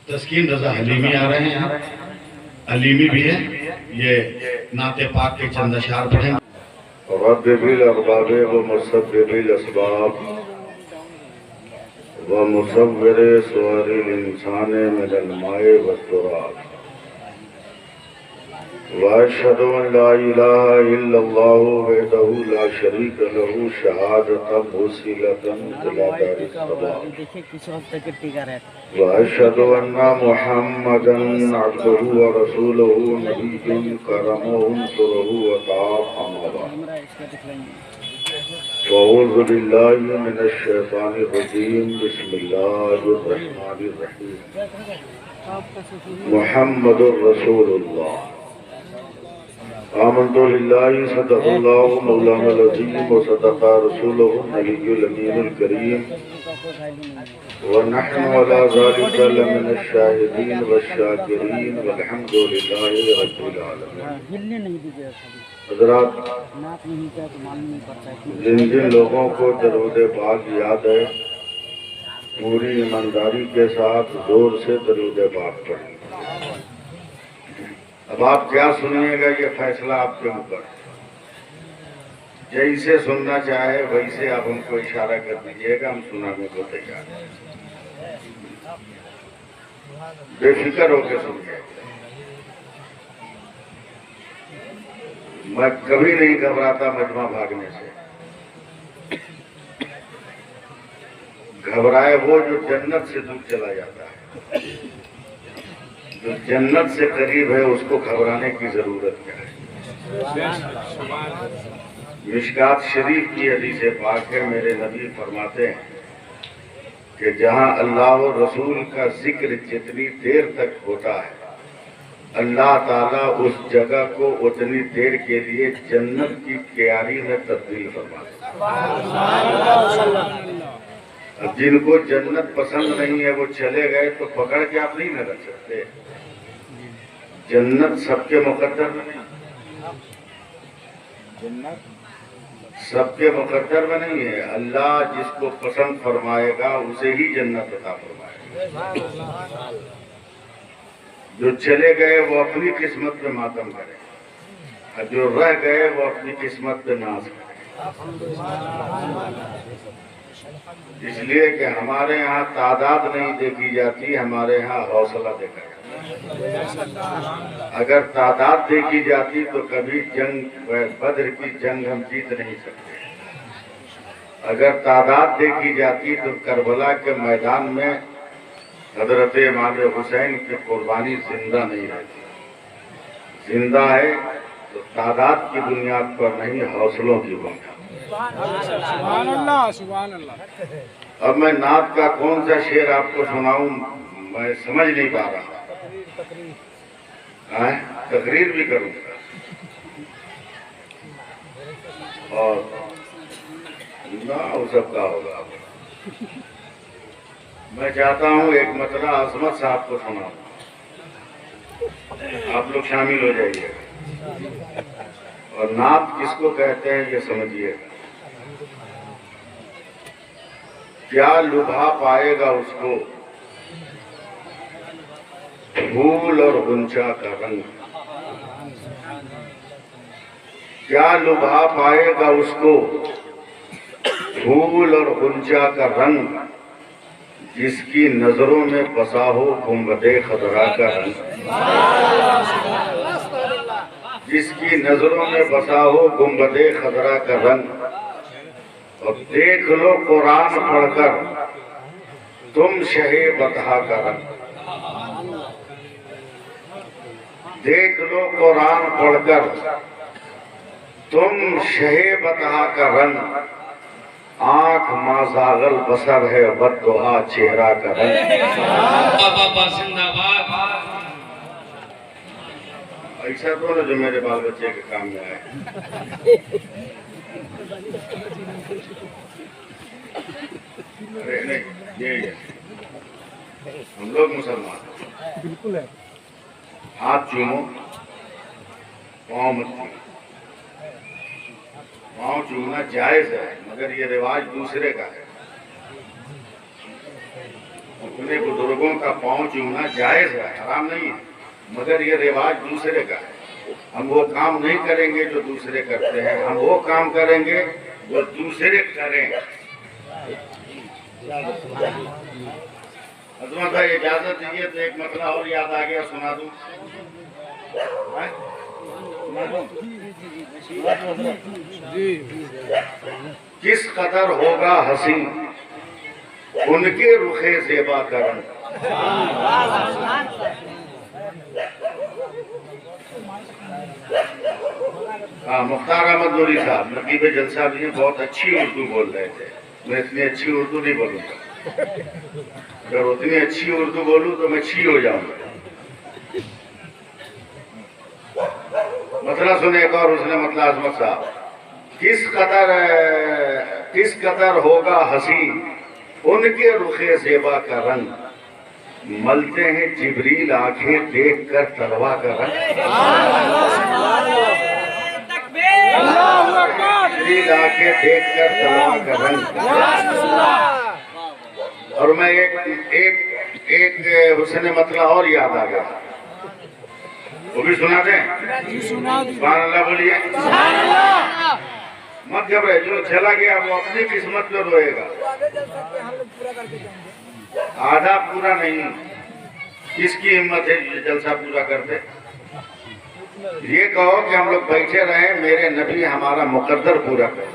तस्कीन रजा हलीमी आ रहे हैं, हलीमी भी है। ये नाते पाक के चंद अशार पढ़ेंगे। रब्बिल अरबाबे व मुसब्बिबिल अस्बाब व मुसव्विरे सुवरिल इंसाने मिनल माए व तुराब व अशहदु अन ला इलाहा इल्लल्लाहु वहदहु ला शरीक लहु शहादतन वसीलतन इला दारिस सवाब व अशहदु अन्ना मुहम्मदन अब्दुहु व रसूलुहु नबियुन करमुहु तुरहु व ताब अम्मा बाद अऊज़ु बिल्लाहि मिनश शैतानिर रजीम बिस्मिल्लाहिर रहमानिर रहीम मुहम्मदुर रसूलुल्लाह आमन्तु बिल्लाहि सदक़ल्लाहु मौलानाल अज़ीम व सदक़ा रसूलुहु नबियुल अमीनुल करीम व नहनु अला ज़ालिका लमिनश शाहिदीन वश्शाकिरीन वल्हम्दुलिल्लाहि रब्बिल आलमीन। हज़रात, जिन जिन लोगों को दरूद पाक याद है, पूरी ईमानदारी के साथ जोर से दरूद पाक पढ़ें। अब आप क्या सुनिएगा, ये फैसला आपके ऊपर। जैसे सुनना चाहे वैसे आप हमको इशारा कर दीजिएगा, हम सुनाने को तैयार हैं। बेफिक्र होकर सुनिए। मैं कभी नहीं घबराता मजमा भागने से। घबराए वो जो जन्नत से दूर चला जाता है। जो जन्नत से करीब है उसको घबराने की जरूरत क्या है। मिशकात शरीफ की हदीस पाक है, मेरे नबी फरमाते हैं कि जहां अल्लाह और रसूल का जिक्र जितनी देर तक होता है, अल्लाह ताला उस जगह को उतनी देर के लिए जन्नत की क्यारी में तब्दील फरमाते हैं। अब जिनको जन्नत पसंद नहीं है वो चले गए तो पकड़ के आप नहीं न रख सकते। जन्नत सबके मुकद्दर में नहीं, जन्नत सबके मुकद्दर में नहीं है। अल्लाह जिसको पसंद फरमाएगा उसे ही जन्नत अता फरमाएगा। जो चले गए वो अपनी किस्मत पे मातम करें, और जो रह गए वो अपनी किस्मत पे नाज करें। इसलिए कि हमारे यहाँ तादाद नहीं देखी जाती, हमारे यहाँ हौसला देखा जाता है। अगर तादाद देखी जाती तो कभी जंग बद्र की जंग हम जीत नहीं सकते। अगर तादाद देखी जाती तो करबला के मैदान में हजरत इमाम हुसैन की कुर्बानी जिंदा नहीं रहती। जिंदा है तो तादाद की बुनियाद पर नहीं, हौसलों की बुनियाद। सुभान अल्लाह, सुभान अल्लाह। अब मैं नात का कौन सा शेर आपको सुनाऊं, मैं समझ नहीं पा रहा। तकरीर भी करूंगा और ना वो सब का होगा। मैं चाहता हूं एक मतला अजमत साहब को सुनाऊं, आप लोग शामिल हो जाइए। और नात किसको कहते हैं ये समझिएगा। क्या लुभा पाएगा उसको फूल और गुंचा का रंग, क्या लुभा पाएगा उसको फूल और गुंचा का रंग, जिसकी नजरों में बसा हो गुंबदे खदरा का रंग, जिसकी नजरों में बसा हो गुंबदे खदरा का रंग। और देख लो कुरान पढ़कर तुम शहे बतहा का रंग, देख लो कुरान पढ़कर तुम शहे बतहा का रंग। आंख माजागल बसर है बद्दुआ चेहरा का रंग। ऐसा तो ना जो मेरे बाल बच्चे के काम में आए। अरे नहीं, ये हम लोग मुसलमान बिल्कुल है। हाथ चूमो, पाँव मत चूमो। पाँव चूमना जायज है, मगर ये रिवाज दूसरे का है। अपने बुजुर्गों का पाँव चूमना जायज है, हराम नहीं है, मगर ये रिवाज दूसरे का है। हम वो काम नहीं करेंगे जो दूसरे करते हैं, हम वो काम करेंगे जो दूसरे करें। अजमत भाई इजाजत दीजिए तो एक मसला और याद आ गया, सुना दूं? किस कदर होगा हसी उनके रुखे ज़ेबा करन। हाँ, मुख्तार अहमद नूरी साहब नकीब जलसा भी बहुत अच्छी उर्दू बोल रहे थे। मैं इतनी अच्छी उर्दू नहीं बोलूँगा, अगर उतनी अच्छी उर्दू बोलूँ तो मैं छी हो जाऊंगा। मसला सुने एक और, उसने मतलब अजमत साहब, किस कदर होगा हसी उनके रुखे ज़ेबा का रंग, मलते हैं जिब्रील आंखें देख कर तलवा का रंग। जिब्रील आंखें देख कर तलवा का रंग। और मैं एक हुस्न मतला और याद आ गया, वो भी सुना दें? सुभान अल्लाह बोलिए। मत घबराए, जो चला गया वो अपनी किस्मत में रोएगा, आधा पूरा नहीं। किसकी हिम्मत है ये जलसा पूरा कर दे? ये कहो कि हम लोग बैठे रहे, मेरे नबी हमारा मुकद्दर पूरा कर,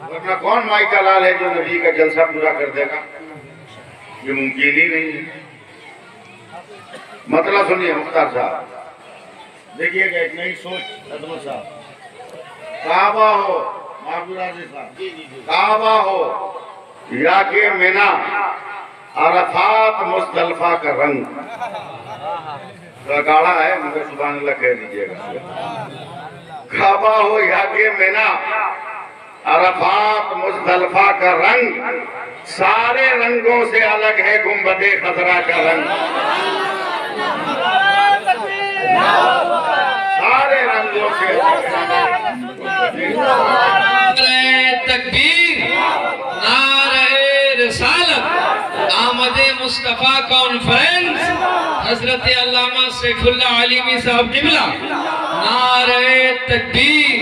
वरना कौन माई का लाल है जो नबी का जलसा पूरा कर देगा? ये मुमकिन ही नहीं है। मतलब सुनिए मुख्तार साहब, देखिएगा एक नई सोच अजमत साहब। काबा हो, काबा हो या के मिना, अरफात मुस्तल्फा का रंग, गाढ़ा है मगर सुभान अल्लाह कह दीजिएगा। काबा हो या के मिना, अरफात मुस्तल्फा का रंग, सारे रंगों से अलग है गुंबदे खजरा का रंग। सारे रंगों से तकबीर, नारे रिसालत, आमदे मुस्तफा कॉन्फ्रेंस, हजरत अल्लामा सैफुल्लाह अलीमी साहब किबला, नारे तकबीर।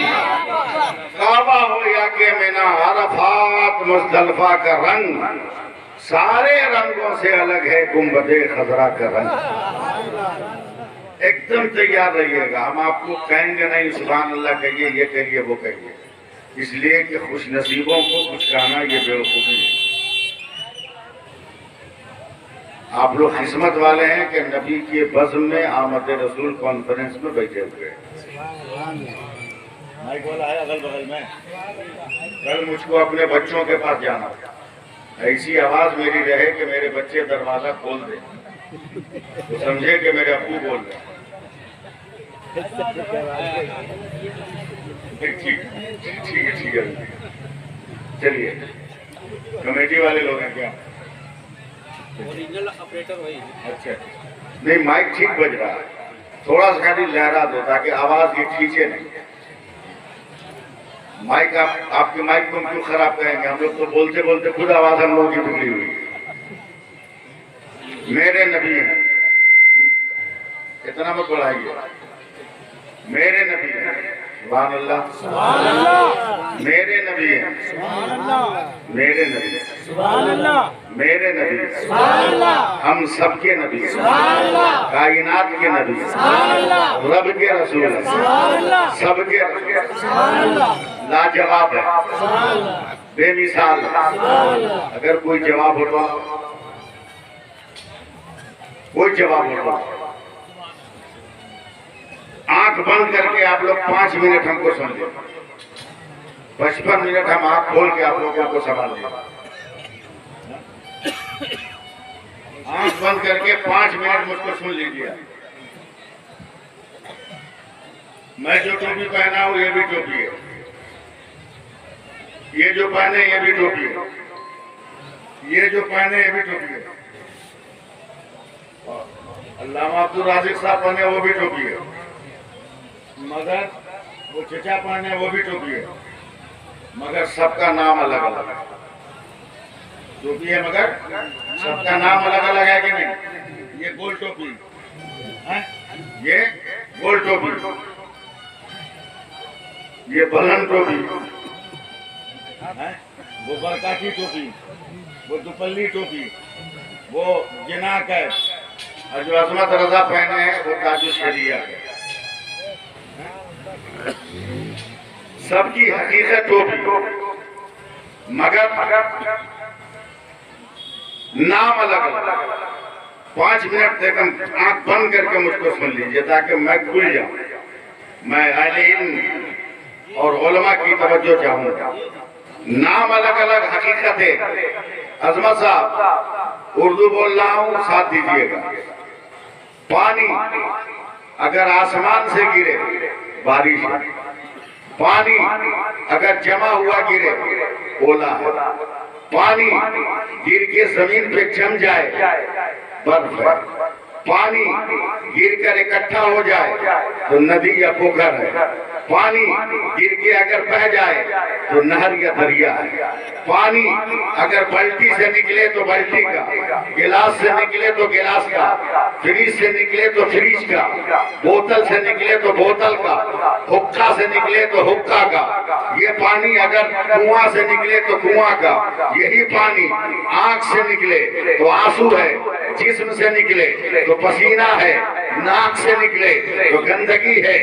काबा हो या के मिना, अरफात मुस्तल्फा का रंग, सारे रंगों से अलग है गुंबदे खजरा का रंग। एकदम तैयार रहिएगा, हम आपको कहेंगे नहीं सुभान अल्लाह कहिए, ये कहिए, वो कहिए, इसलिए कि खुश नसीबों को कुछ कहना ये बेवकूफ़ी है। आप लोग किस्मत वाले हैं कि नबी के बज़्म में आमद रसूल कॉन्फ्रेंस में बैठे हुए हैं। माइक वाला है अगल बगल में, कल मुझको अपने बच्चों के पास जाना, ऐसी आवाज मेरी रहे कि मेरे बच्चे दरवाजा खोल दें तो समझे कि मेरे अब्बू बोल रहे हैं। ठीक है, चलिए। कमेटी वाले लोग हैं क्या? ओरिजिनल ऑपरेटर वही। अच्छा, नहीं माइक ठीक बज रहा है, थोड़ा सा खाली लहरा दो ताकि आवाज ये खींचे नहीं। माइक आपके माइक को हम क्यों खराब करेंगे? हम लोग तो बोलते बोलते खुद आवाज हम लोगों की बिगड़ी हुई है। मेरे नबी हैं, इतना मत बढ़ाइए, मेरे नबी हैं, सुभान अल्लाह, मेरे नबी हैं, मेरे नबी, मेरे नबी, हम सबके नबी, कायनात के नबी, रब के रसूल, सबके लाजवाब है, बेमिसाल है। अगर कोई जवाब होगा, कोई जवाब होगा, आंख बंद करके आप लोग 5 मिनट हमको समझे, 55 मिनट हम आंख खोल के आप लोगों को संभाल लें। आंख बंद करके 5 मिनट मुझको सुन लीजिए। मैं जो टोपी पहना हूं ये भी टोपी है, ये जो पहने ये भी टोपी है, ये जो पहने ये भी टोपी है, अल्लामा अब्दुल राज़िक साहब पहने वो भी टोपी है, मगर वो चचा पहने वो भी टोपी है, मगर सबका नाम अलग अलग है। टोपी है मगर सबका नाम अलग अलग है कि नहीं? ये गोल टोपी है, ये गोल टोपी, ये बलन टोपी है, वो बरकाठी टोपी, वो दुपल्ली टोपी, वो जिनाक है, और जो अजमत रजा पहने हैं वो ताजु शरिया है। सबकी हकीकत टोपी मगर नाम अलग अलग। 5 मिनट तक आंख बंद करके मुझको सुन लीजिए ताकि मैं खुल जाऊं। मैं अहले इल्म और उलमा की तवज्जो चाहूंगा। नाम अलग अलग, हकीकत है। अजमत साहब उर्दू बोल रहा हूं, साथ दीजिएगा। पानी अगर आसमान से गिरे बारिश, पानी अगर जमा हुआ गिरे ओला है, पानी गिर के जमीन पे जम जाए बर्फ है, पानी गिर कर इकट्ठा हो जाए तो नदी या पोखर है, पानी गिर के अगर बह जाए तो नहर या दरिया है, पानी अगर बाल्टी से निकले तो बाल्टी का, गिलास से निकले तो गिलास का, फ्रिज से निकले तो फ्रिज का, बोतल से निकले तो बोतल का, हुक्का से निकले तो हुक्का का। ये पानी अगर कुआं से निकले तो कुआं का, यही पानी आंख से निकले तो आंसू है, जिस्म से निकले तो पसीना है, नाक से निकले तो गंदगी है,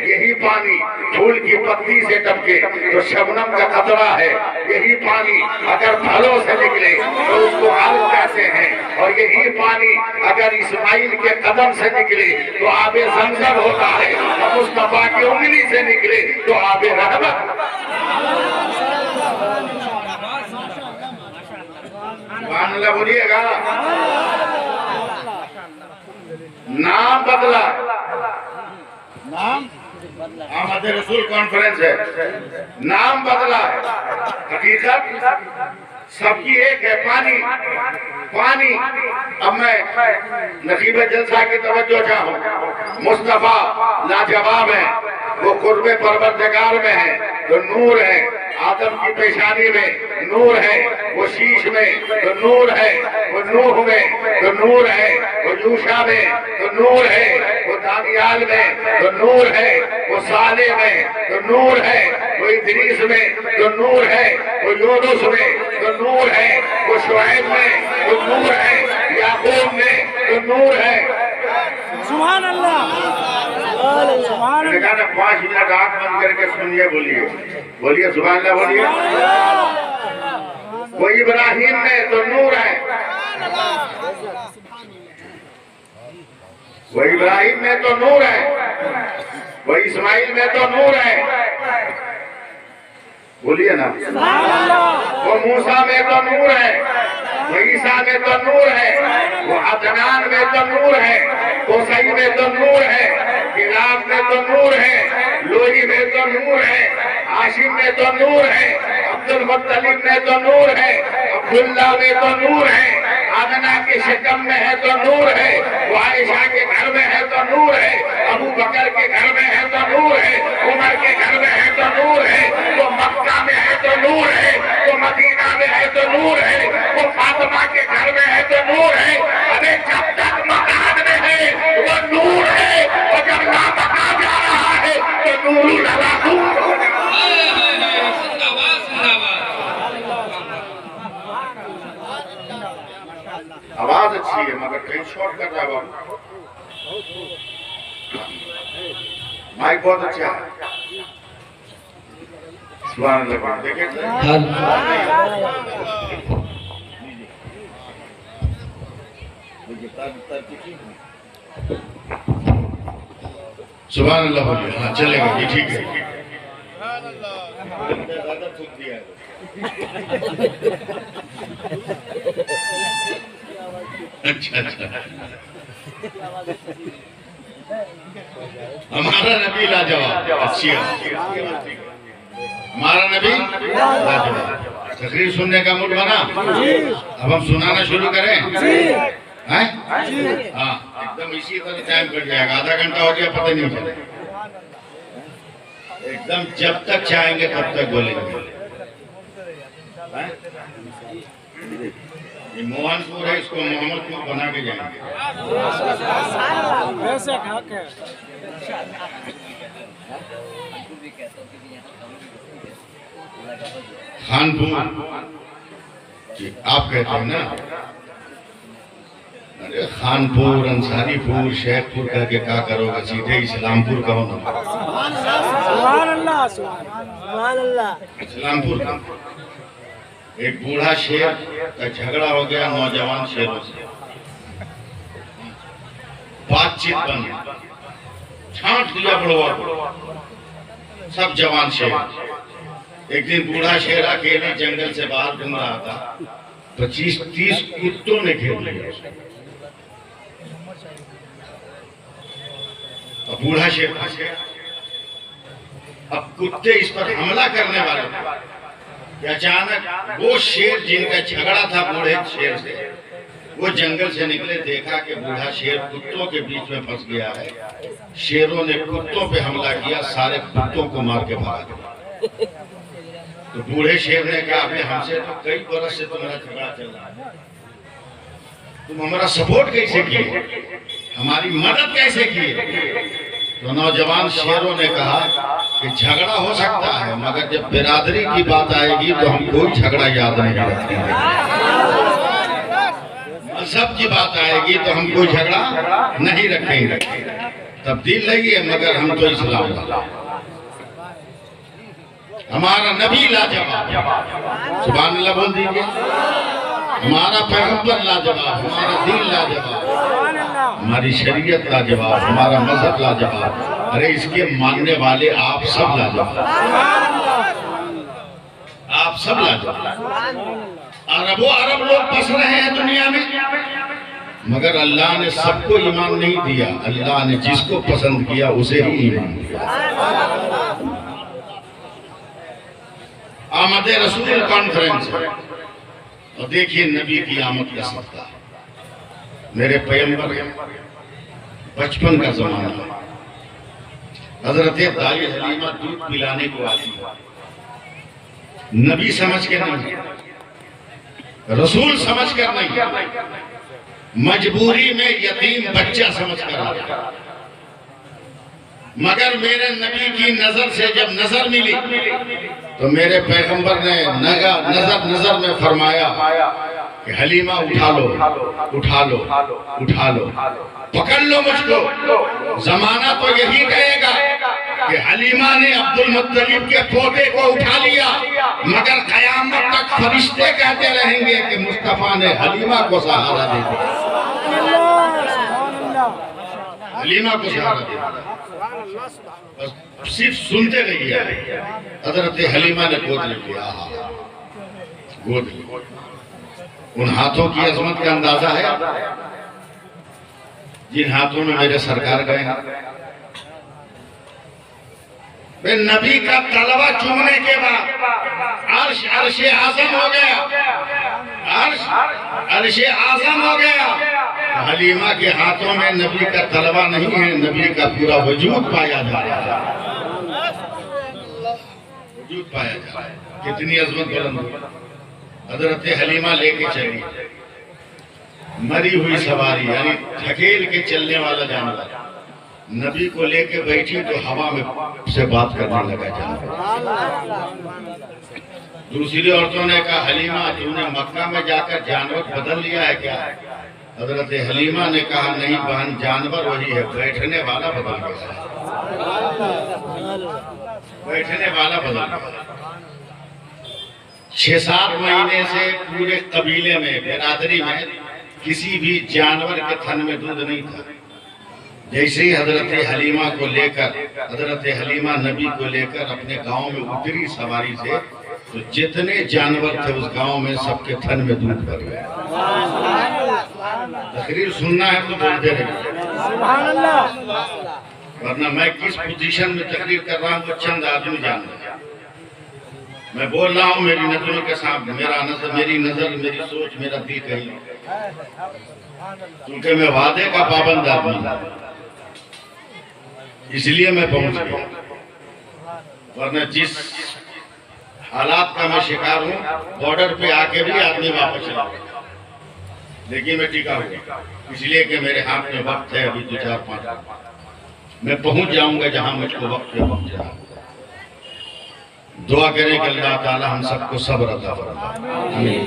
यही पानी फूल की पत्ती से टपके तो शबनम का कतरा है, यही पानी अगर फलों से निकले तो उसको आलू कहते हैं, और यही पानी अगर इस्माइल के कदम से निकले तो आबे ज़मज़म होता है, और मुस्तफा की उंगली से निकले तो आबे रहमत। बोलिएगा। नाम बदला, नाम अहमद रसूल कॉन्फ्रेंस है, नाम बदला है, हकीकत सबकी एक है। पानी पानी। अब मैं नकीब जलसा की तवज्जो चाहूं। मुस्तफा लाजवाब है, वो कुर्बे परवरदिगार में है तो नूर है, आदम की पेशानी में नूर है, वो शीश में तो नूर है, वो नूह में तो नूर है, वो यूशा में तो नूर है, वो दानियाल में तो नूर है, वो साले में तो नूर है, वो इदरीस में तो नूर है, वो यूनुस में तो नूर है, वो शुएब में तो नूर है, याकूब में तो नूर है। सुभान अल्लाह। 5 मिनट आंख बंद करके सुनिए, बोलिए बोलिए सुभान अल्लाह बोलिए। वो इब्राहिम में तो नूर है, वो इब्राहिम में तो नूर है, वो इस्माइल में तो नूर है, बोलिए ना। वो मूसा में तो नूर है, वो ईसा में तो नूर है, वो अदनान में तो नूर है, कोसई में तो नूर है, किलाब में तो नूर है, लोही में तो नूर है, हाशिम में तो नूर है, अब्दुल मुत्तलिब में तो नूर है, अब्दुल्ला में तो नूर है, आमना के शिकम में है तो नूर है, वो आयशा के घर में है तो नूर है, अबू बकर के घर में है तो नूर है, उमर के घर में है तो नूर है, वो मक्का में है तो नूर है, वो मदीना में है तो नूर है, वो फातिमा के घर में है तो नूर है। अरे जब तक मकान में है वो नूर है, और जब ना मकान जा रहा है तो नूर लगा नूर। आवाज अच्छी है मगर कहीं शॉर्ट कर रहा है, माइक बहुत अच्छा है। सुभान अल्लाह। देखिए सुभान अल्लाह बोलिए। हाँ चलेगा, ये ठीक है। ज्यादा थूक दिया है। अच्छा अच्छा। हमारा नबी लाजवाब। अच्छी हमारा नबी लाजवाब। तकरीर सुनने का मूड बना, अब हम सुनाना शुरू करें हैं? हाँ एकदम इसी तरह टाइम कट जाएगा, आधा घंटा हो गया पता नहीं चलेगा। एकदम जब तक चाहेंगे तब तक बोलेंगे। ये मोहनपुर है, इसको मोहम्मदपुर बना के जाएंगे। वैसे हक है। खानपुर आप कहते हैं ना, अरे खानपुर, अंसारीपुर, शेखपुर कह के क्या करोगे, सीधे इस्लामपुर कहो ना। सुभान अल्लाह, सुभान अल्लाह। इस्लामपुर एक बूढ़ा शेर का झगड़ा हो गया नौजवान शेरों से, बातचीत बन गई, छांट दिया बड़वा सब जवान शेर। एक दिन बूढ़ा शेर अकेले जंगल से बाहर घूम रहा था, 25-30 कुत्तों ने घेर लिया उसको। अब बूढ़ा शेर फंस गया। अब कुत्ते इस पर हमला करने वाले थे कि अचानक वो शेर जिनका झगड़ा था बूढ़े शेर से, वो जंगल से निकले, देखा कि बूढ़ा शेर कुत्तों के बीच में फंस गया है। शेरों ने कुत्तों पे हमला किया, सारे कुत्तों को मार के भाग गए। तो बूढ़े शेर ने कहा, अभी हमसे तो कई बरस से तुम्हारा झगड़ा चल रहा है, तुम हमारा सपोर्ट कैसे किए, हमारी मदद कैसे किए? तो नौजवान शेरों ने कहा कि झगड़ा हो सकता है, मगर जब बिरादरी की बात आएगी तो हम कोई झगड़ा याद नहीं रखेंगे। मजहब की बात आएगी तो हम कोई झगड़ा नहीं रखेंगे। तब्दील नहीं है, मगर हम तो इस्लाम वाला। हमारा नबी लाजवाब, सुभान अल्लाह बोल दीजिए। हमारा पैगंबर लाजवाब, हमारा दीन लाजवाब, हमारी शरीयत लाजवाब, हमारा मजहब लाजवाब। अरे इसके मानने वाले आप सब लाजवाब, आप सब लाजवाब। अरबों अरब लोग बस रहे हैं दुनिया में, मगर अल्लाह ने सबको ईमान नहीं दिया। अल्लाह ने जिसको पसंद किया उसे ही ईमान दिया। आमद रसूल कॉन्फ्रेंस है, और देखिए नबी की आमद का सप्ताह, मेरे पैगंबर बचपन का जमाना, हजरत दाई हलीमा दूध पिलाने को आती, नबी समझ के नहीं, रसूल समझ कर नहीं, मजबूरी में यतीम बच्चा समझ कर आया। मगर मेरे नबी की नजर से जब नजर मिली तो मेरे पैगंबर ने नजर में फरमाया कि हलीमा उठा लो, उठा लो, उठा लो, पकड़ लो मुझको। जमाना तो यही कहेगा कि हलीमा ने अब्दुल मुत्तलिब के पोते को उठा लिया, मगर कयामत तक फरिश्ते कहते रहेंगे कि मुस्तफा ने हलीमा को सहारा दे दिया, हलीमा को सहारा दे दिया। बस सिर्फ सुनते रहिए। हजरत हलीमा ने गोद ले लिया, गोद ले। उन हाथों की अजमत का अंदाजा है जिन हाथों में मेरे सरकार गए हैं। नबी का तलवा चूमने के बाद अर्श आजम हो गया, अर्श आजम हो गया। हलीमा के हाथों में नबी का तलवा नहीं है, नबी का पूरा वजूद पाया जा रहा है, वजूद पाया जा रहा है। कितनी अजमत बुलंद हुई। हजरत हलीमा लेके चली, मरी हुई सवारी यानी धकेल के चलने वाला जानवर, नबी को लेके बैठी तो हवा में से बात करने लगा जानवर। दूसरी औरतों ने कहा, हलीमा तूने मक्का में जाकर जानवर बदल लिया है क्या? हजरत हलीमा ने कहा, नहीं बहन, जानवर वही है, बैठने वाला बदल गया, बैठने वाला बदल गया। 6-7 महीने से पूरे कबीले में, बिरादरी में किसी भी जानवर के थन में दूध नहीं था। जैसे ही हजरत हलीमा को लेकर, हजरत हलीमा नबी को लेकर अपने गांव में उतरी सवारी से, तो जितने जानवर थे उस गांव में सबके थन में दूध भर गया। तकरीर सुनना है तो बोलते रहिए, वरना मैं किस पोजीशन में तकरीर कर रहा हूँ तो चंद आदमी जान रहे। मैं बोल रहा हूँ मेरी नजरों के सामने, मेरी नजर, मेरी सोच, मेरा दिल कहीं, क्योंकि मैं वादे का पाबंद आदमी हूँ, इसलिए मैं पहुंच गया। वरना जिस हालात का मैं शिकार हूँ, बॉर्डर पे आके भी आदमी वापस चला गया। लेकिन मैं टिका हुआ, इसलिए कि मेरे हाथ में वक्त है अभी 2-4-5, मैं पहुंच जाऊंगा जहां मुझको वक्त पे पहुंचा। दुआ करें कि अल्लाह ताला हम सबको सब्र अता फरमाए।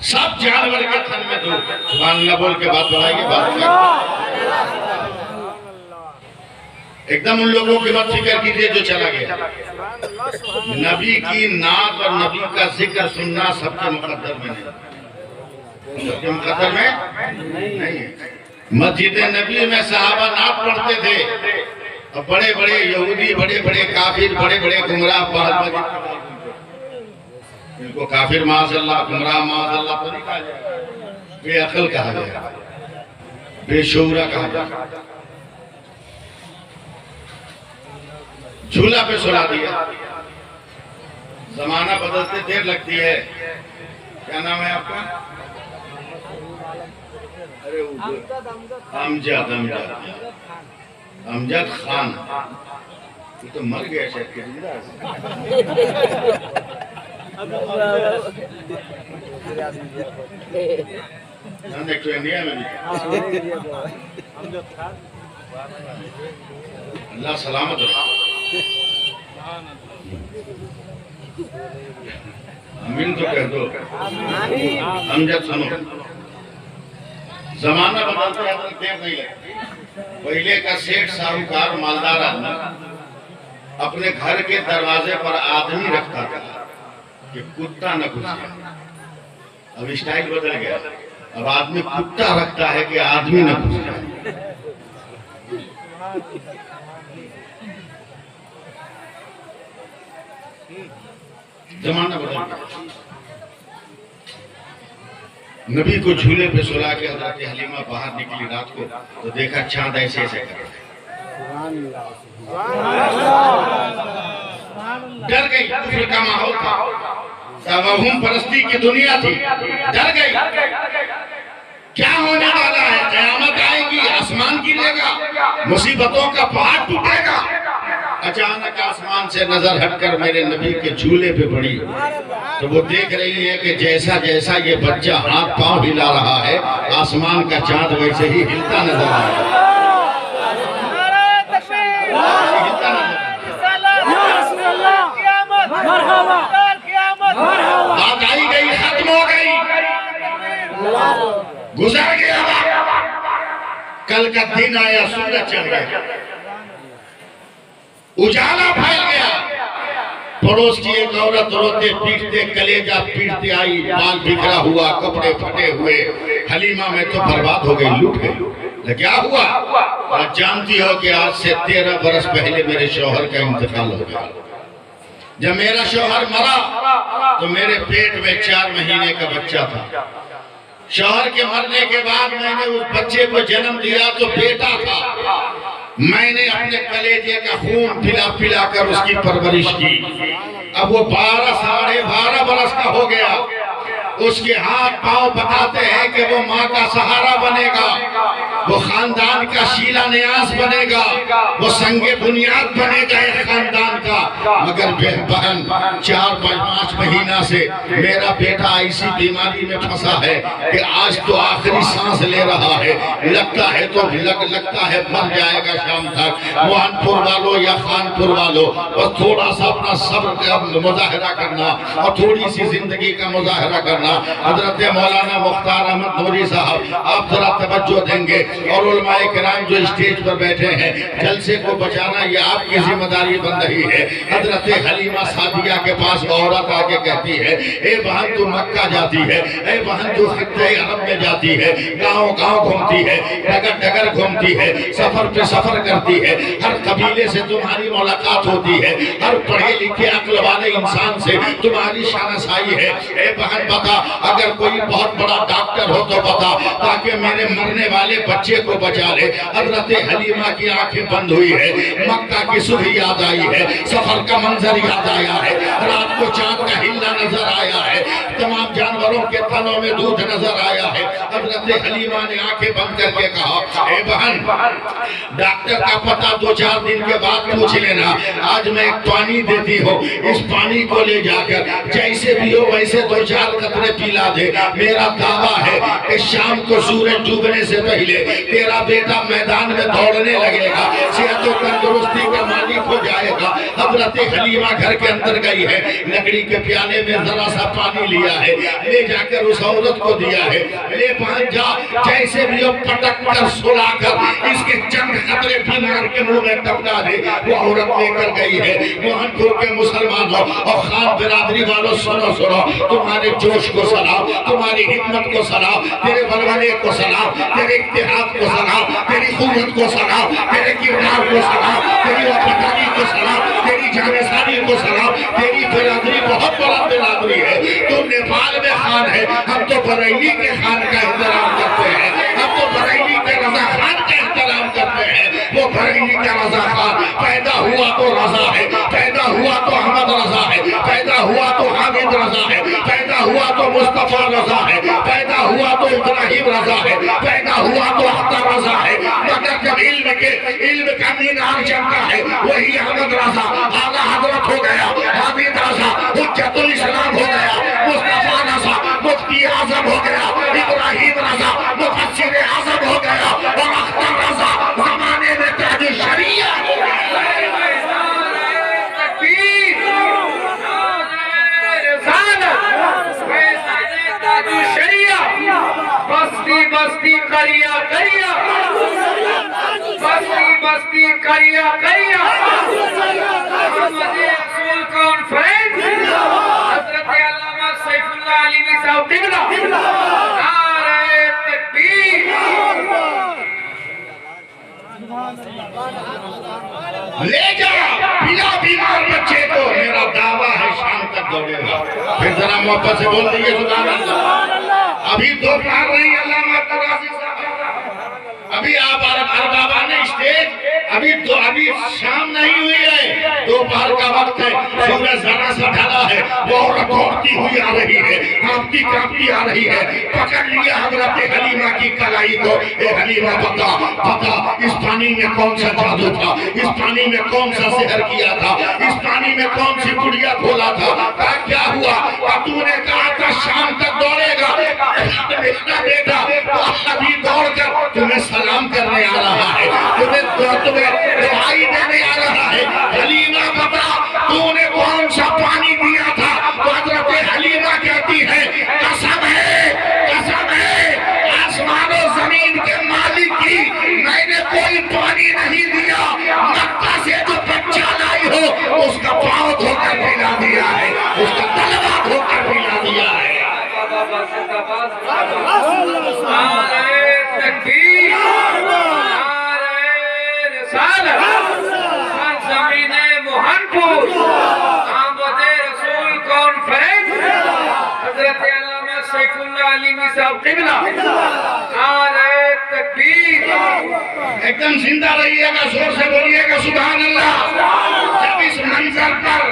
सब जानवर के थन में दो, सुभान अल्लाह बोल के बात बढ़ाएंगे, बात एकदम उन लोगों की मत फिक्र कीजिए जो चला गया। नबी की नात और नबी का जिक्र सुनना सबके मुकद्दर में नहीं, सबके मुकद्दर में नहीं है। मस्जिद नबी में सहाबा नात पढ़ते थे और बड़े बड़े यहूदी, बड़े बड़े काफिर, बड़े बड़े गुमराह इनको काफिर माज़अल्लाह, गुमराह माज़अल्लाह तो नहीं कहा जाए, बेअक्ल कहा जाए, बेशऊरा कहा जाए। झूला पे सुला दिया। जमाना बदलते देर लगती है। क्या नाम है आपका? अरे अमजद, अमजद खान। ये तो मर गया शायद। इंडिया में भी अल्लाह सलामत हो। अमीन तो कह दो। अमजद सुनो, जमाना बदलते हैं तो देर नहीं लगती। पहले का सेठ साहूकार मालदार आदमी अपने घर के दरवाजे पर आदमी रखता था कि कुत्ता न घुस जाए। अब स्टाइल बदल गया, अब आदमी कुत्ता रखता है कि आदमी न घुस जाए। जमाना बदल गया। नबी को झूले पे सुला के हजरत हलीमा बाहर निकली रात को तो देखा चांद ऐसे ऐसे कर रहे। डर गई, कुफ्र का माहौल था, तवहुम परस्ती की दुनिया थी, डर गई। क्या होने वाला है? क़यामत आएगी, आसमान गिरेगा, मुसीबतों का पहाड़ टूटेगा। अचानक आसमान से नजर हटकर मेरे नबी के झूले पे पड़ी तो वो देख रही है कि जैसा जैसा ये बच्चा हाथ पांव हिला रहा है, आसमान का चांद वैसे ही हिलता नजर आ रहा है। बात आई गई, खत्म हो गई, गुजर गया। कल का दिन आया, सूरज चढ़ गया, उजाला फैल गया। पड़ोस की एक औरत रोते पीटते, कलेजा पीटते आई, बाल बिखरा हुआ, कपड़े फटे हुए। हलीमा में तो बर्बाद हो गई, लूट गई। क्या हुआ? आज जानती हो कि आज से 13 बरस पहले मेरे शौहर का इंतकाल हो गया। जब मेरा शौहर मरा तो मेरे पेट में 4 महीने का बच्चा था। शौहर के मरने के बाद मैंने उस बच्चे को जन्म दिया तो बेटा था। मैंने अपने कलेजे का खून पिला पिला कर उसकी परवरिश की। अब वो 12-12.5 बरस का हो गया। उसके हाथ पांव बताते हैं कि वो माँ का सहारा बनेगा, वो खानदान का शिलान्यास बनेगा, वो संगे बुनियाद बनेगा एक खानदान का। मगर बहन 4-5 महीना से मेरा बेटा ऐसी बीमारी में फंसा है कि आज तो आखिरी सांस ले रहा है। लगता है तो लगता है मर जाएगा शाम तक। मोहनपुर वालों या खानपुर वालों, बस थोड़ा सा अपना सब्र का मुजाहिरा करना और थोड़ी सी जिंदगी का मुजाहिरा करना। हजरत मौलाना मुख्तार अहमद नूरी साहब, आप जरा तवज्जो देंगे और उलमाए किराम जो स्टेज पर बैठे हैं, जलसे को बचाना ये आपकी जिम्मेदारी बन रही है। हजरत हलीमा सादिया के पास औरत आके कहती है, ए बहन तू मक्का जाती है, ए बहन तू खित्ते अरब में जाती है, गाँव गाँव घूमती है, डगर डगर घूमती है, सफर पे सफर करती है, हर कबीले से तुम्हारी मुलाकात होती है, हर पढ़े लिखे अक्ल वाले इंसान से तुम्हारी शानसाई है। ए बहन बता, अगर कोई बहुत बड़ा डॉक्टर हो तो बता, ताकि मेरे मरने वाले बच्चे को बचा ले। हजरत हलीमा की आंखें बंद हुई है, मक्का की सुबह याद आई है, सफर का मंजर याद आया है, रात को चांद का हिलना नजर आया है, तमाम जानवरों के थनों में दूध नजर आया है। हजरत हलीमा ने आंखें बंद करके कहा, ए बहन, डॉक्टर का पता 2-4 दिन के बाद पूछ लेना। आज मैं एक पानी देती हूँ, इस पानी को ले जाकर जैसे भी हो वैसे 2-4 कतरे पिला दे। मेरा दावा है कि शाम को सूरज डूबने से पहले तेरा बेटा मैदान में दौड़ने लगेगा, सेहत और तंदुरुस्ती का मालिक हो जाएगा। हजरत हलीमा घर के अंदर गई है, लकड़ी के प्याले में जरा सा पानी लिया है, ले जाकर उस औरत को दिया है, ले पहुंच जा, जैसे भी हो पटक कर सुलाकर इसके चंद कतरे बीमार के मुंह में टपका दे। वो औरत लेकर गई है। मोहनपुर के मुसलमानों और खान बिरादरी वालों, सुनो सुनो, तुम्हारे जोश को सलाम, तुम्हारी हिम्मत को सलाम, तेरे बलबले को सलाम, तेरे इत्तेहाद को सलाम, तेरी कुव्वत को सलाम, तेरे किरदार को सलाम, तेरी वफादारी को सलाम, तेरी जानिसानी को सलाम। तेरी बिरादरी बहुत बड़ा बिरादरी है। तुम नेपाल में खान है, हम तो बरेली के खान का एहतराम करते हैं, हम तो बरेली के रजा खान का एहतराम करते हैं। वो बरेली का रजा खान पैदा हुआ तो रजा है, पैदा हुआ तो अहमद रजा है, पैदा हुआ तो हामिद रजा है, पैदा हुआ तो मुस्तफा रजा है, पैदा हुआ तो इब्राहिम रजा है, पैदा हुआ तो अख्तर रजा है। मगर जब इल्म का मीनार चमका है, वही अहमद रजा आला हजरत हो गया, हामिद रजा हुज्जतुल इस्लाम हो गया, मुस्तफा रजा मुफ्ती आजम हो गया, इब्राहिम रजा मुफस्सिर आजम हो गया, और अख्तर रजा जमाने में ताज शरीया हो गया। बस्ती बस्ती करिया करिया, बस्ती बस्ती करिया करिया, रसूल कॉन्फ्रेंस हजरत अल्लामा सैफुल्लाह अलीमी साहब तिगला, नारे तकबीर। ले जा पिला बीमार बच्चे को, मेरा दावा है शाम तक दौड़ेगा। फिर जरा मोहब्बत से बोल दीजिए सुभान अल्लाह। अभी दोपहर नहीं, अल्लामा तराजी साहब, अभी आप बाबा ने स्टेज, अभी शाम नहीं हुई है, दोपहर का वक्त है, सूरज जरा सा ढला है, वो औरत दौड़ती हुई आ रही है, कांपती कांपती आ रही है, पकड़ लिया हजरत हलीमा की कलाई को। ए हलीमा, बता इस पानी में कौन सा जादू था, इस पानी में कौन सा सेहर किया था, इस पानी में कौन सी गुड़िया खोला था, क्या हुआ? तूने कहा था शाम तक दौड़ेगा, बेटा बेटा अभी दौड़कर तुम्हें सलाम करने आ रहा है, तुम्हें दुआई देने आ रहा है। हलीमा, बता तूने कौन सा पानी दिया था? तो हजरत हलीमा कहती है, कसम है आसमान और जमीन के मालिक की, मैंने कोई पानी नहीं दिया, मक्का से जो बच्चा लाई हो उसका पाँव धोकर पिला दिया है, उसका तलवा धोकर पिला दिया है। मोहनपुर आमदे रसूल कॉन्फ्रेंस हजरत अल्लामा सैफुल्लाह अलीमी साहब तिगला, नारे तकबीर। एकदम जिंदा रहिएगा, जोर से बोलिएगा सुभान अल्लाह। जब इस मंजर पर,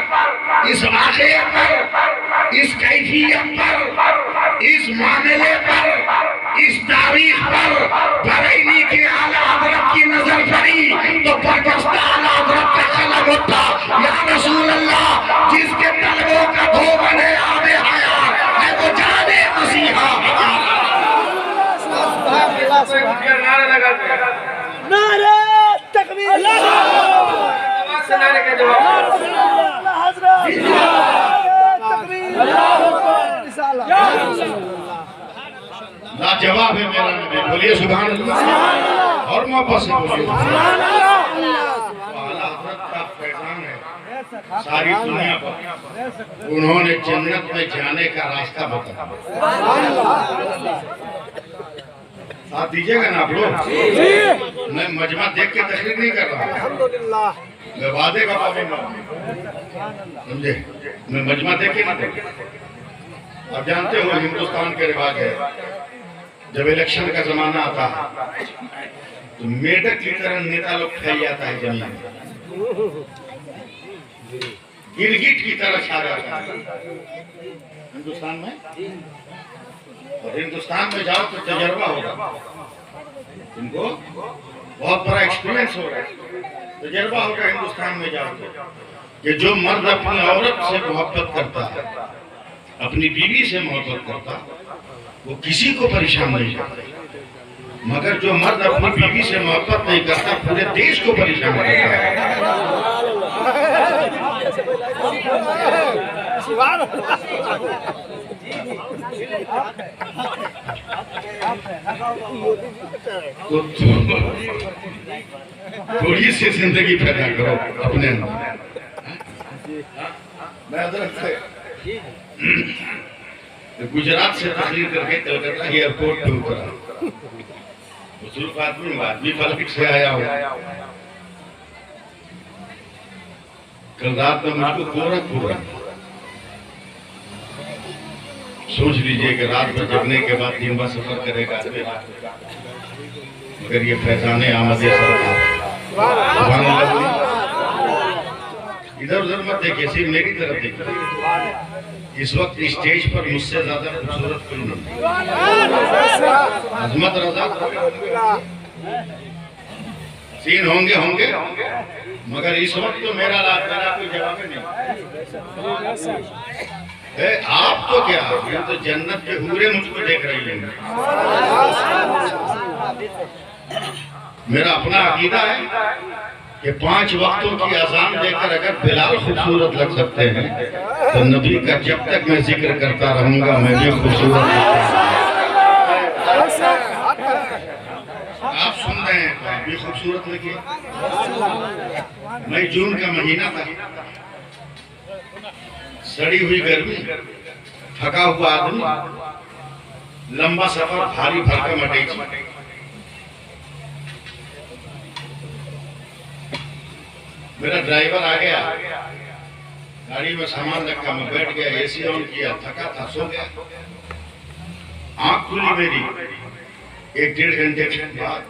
इस वाक़े पर, इस कैफियत पर, इस मामले पर, इस तारीख पर बरेली के आला हजरत की नजर पड़ी तो बरगश्ता आला हजरत का कलम उठा, या रसूल अल्लाह, जिसके तलवों का धोबन है आबे हयात है, वो जाने मसीहा। नारे तकबीर, नारे का जवाब लाजवाब है मेरा नबी, बोलिए सुभान अल्लाह और मोहब्बत से बोलिए सुभान अल्लाह। का पैगाम है सारी दुनिया पर, उन्होंने जन्नत में जाने का रास्ता बताया। साथ दीजिएगा ना आप लोग? मैं मजमा देख के तकरीर नहीं कर रहा, मैं वादे का पाबंद हूं, समझे? मैं मजमा देख के नहीं, आप जानते हो हिंदुस्तान के रिवाज है जब इलेक्शन का जमाना आता है तो मेढक की तरह नेता लोग फैल जाता है जमीन में, गिरगिट की तरह छा जाता है हिंदुस्तान में। और हिंदुस्तान में जाओ तो तजर्बा होगा, इनको बहुत बड़ा एक्सपीरियंस होगा, तजर्बा होगा हिंदुस्तान में जाओ तो, कि जो मर्द अपनी औरत से मोहब्बत करता है, अपनी बीवी से मोहब्बत करता, वो किसी को परेशान नहीं करता, मगर जो मर्द अपनी बीवी से मोहब्बत नहीं करता पूरे देश को परेशान करता है। तो थोड़ी सी जिंदगी पैदा करो अपने अंदर। मैं अदरक से गुजरात से तकरीर करके कलकत्ता एयरपोर्ट पे उतरा, बुजुर्ग आदमी फ्लाइट से आया हूँ। कल रात में मुझको गोरखपुर, सोच लीजिए कि रात भर जगने के बाद दिन भर सफर करेगा, मगर ये फैजाने आमदे इधर उधर मत देखिए, सिर्फ मेरी तरफ देखिए। इस वक्त स्टेज पर मुझसे ज्यादा खूबसूरत कोई नहीं, अजमत रजा सीन होंगे, मगर इस वक्त तो मेरा कोई जवाब नहीं। आप तो क्या, ये तो जन्नत के हूरे मुझको देख रही हैं। मेरा अपना अकीदा है कि 5 वक्तों की अजान देकर अगर बिलाल खूबसूरत लग सकते हैं तो नबी का जब तक मैं जिक्र करता रहूंगा मैं भी खूबसूरत। आप सुन रहे हैं तो आप भी खूबसूरत लगे। मई जून का महीना था, सड़ी हुई गर्मी, थका हुआ आदमी, लंबा सफर, भारी भरकम अटैची। मेरा ड्राइवर आ गया, गाड़ी में सामान रखा, मैं बैठ गया, एसी ऑन किया, थका था, सो गया। आंख खुली मेरी 1-1.5 घंटे के बाद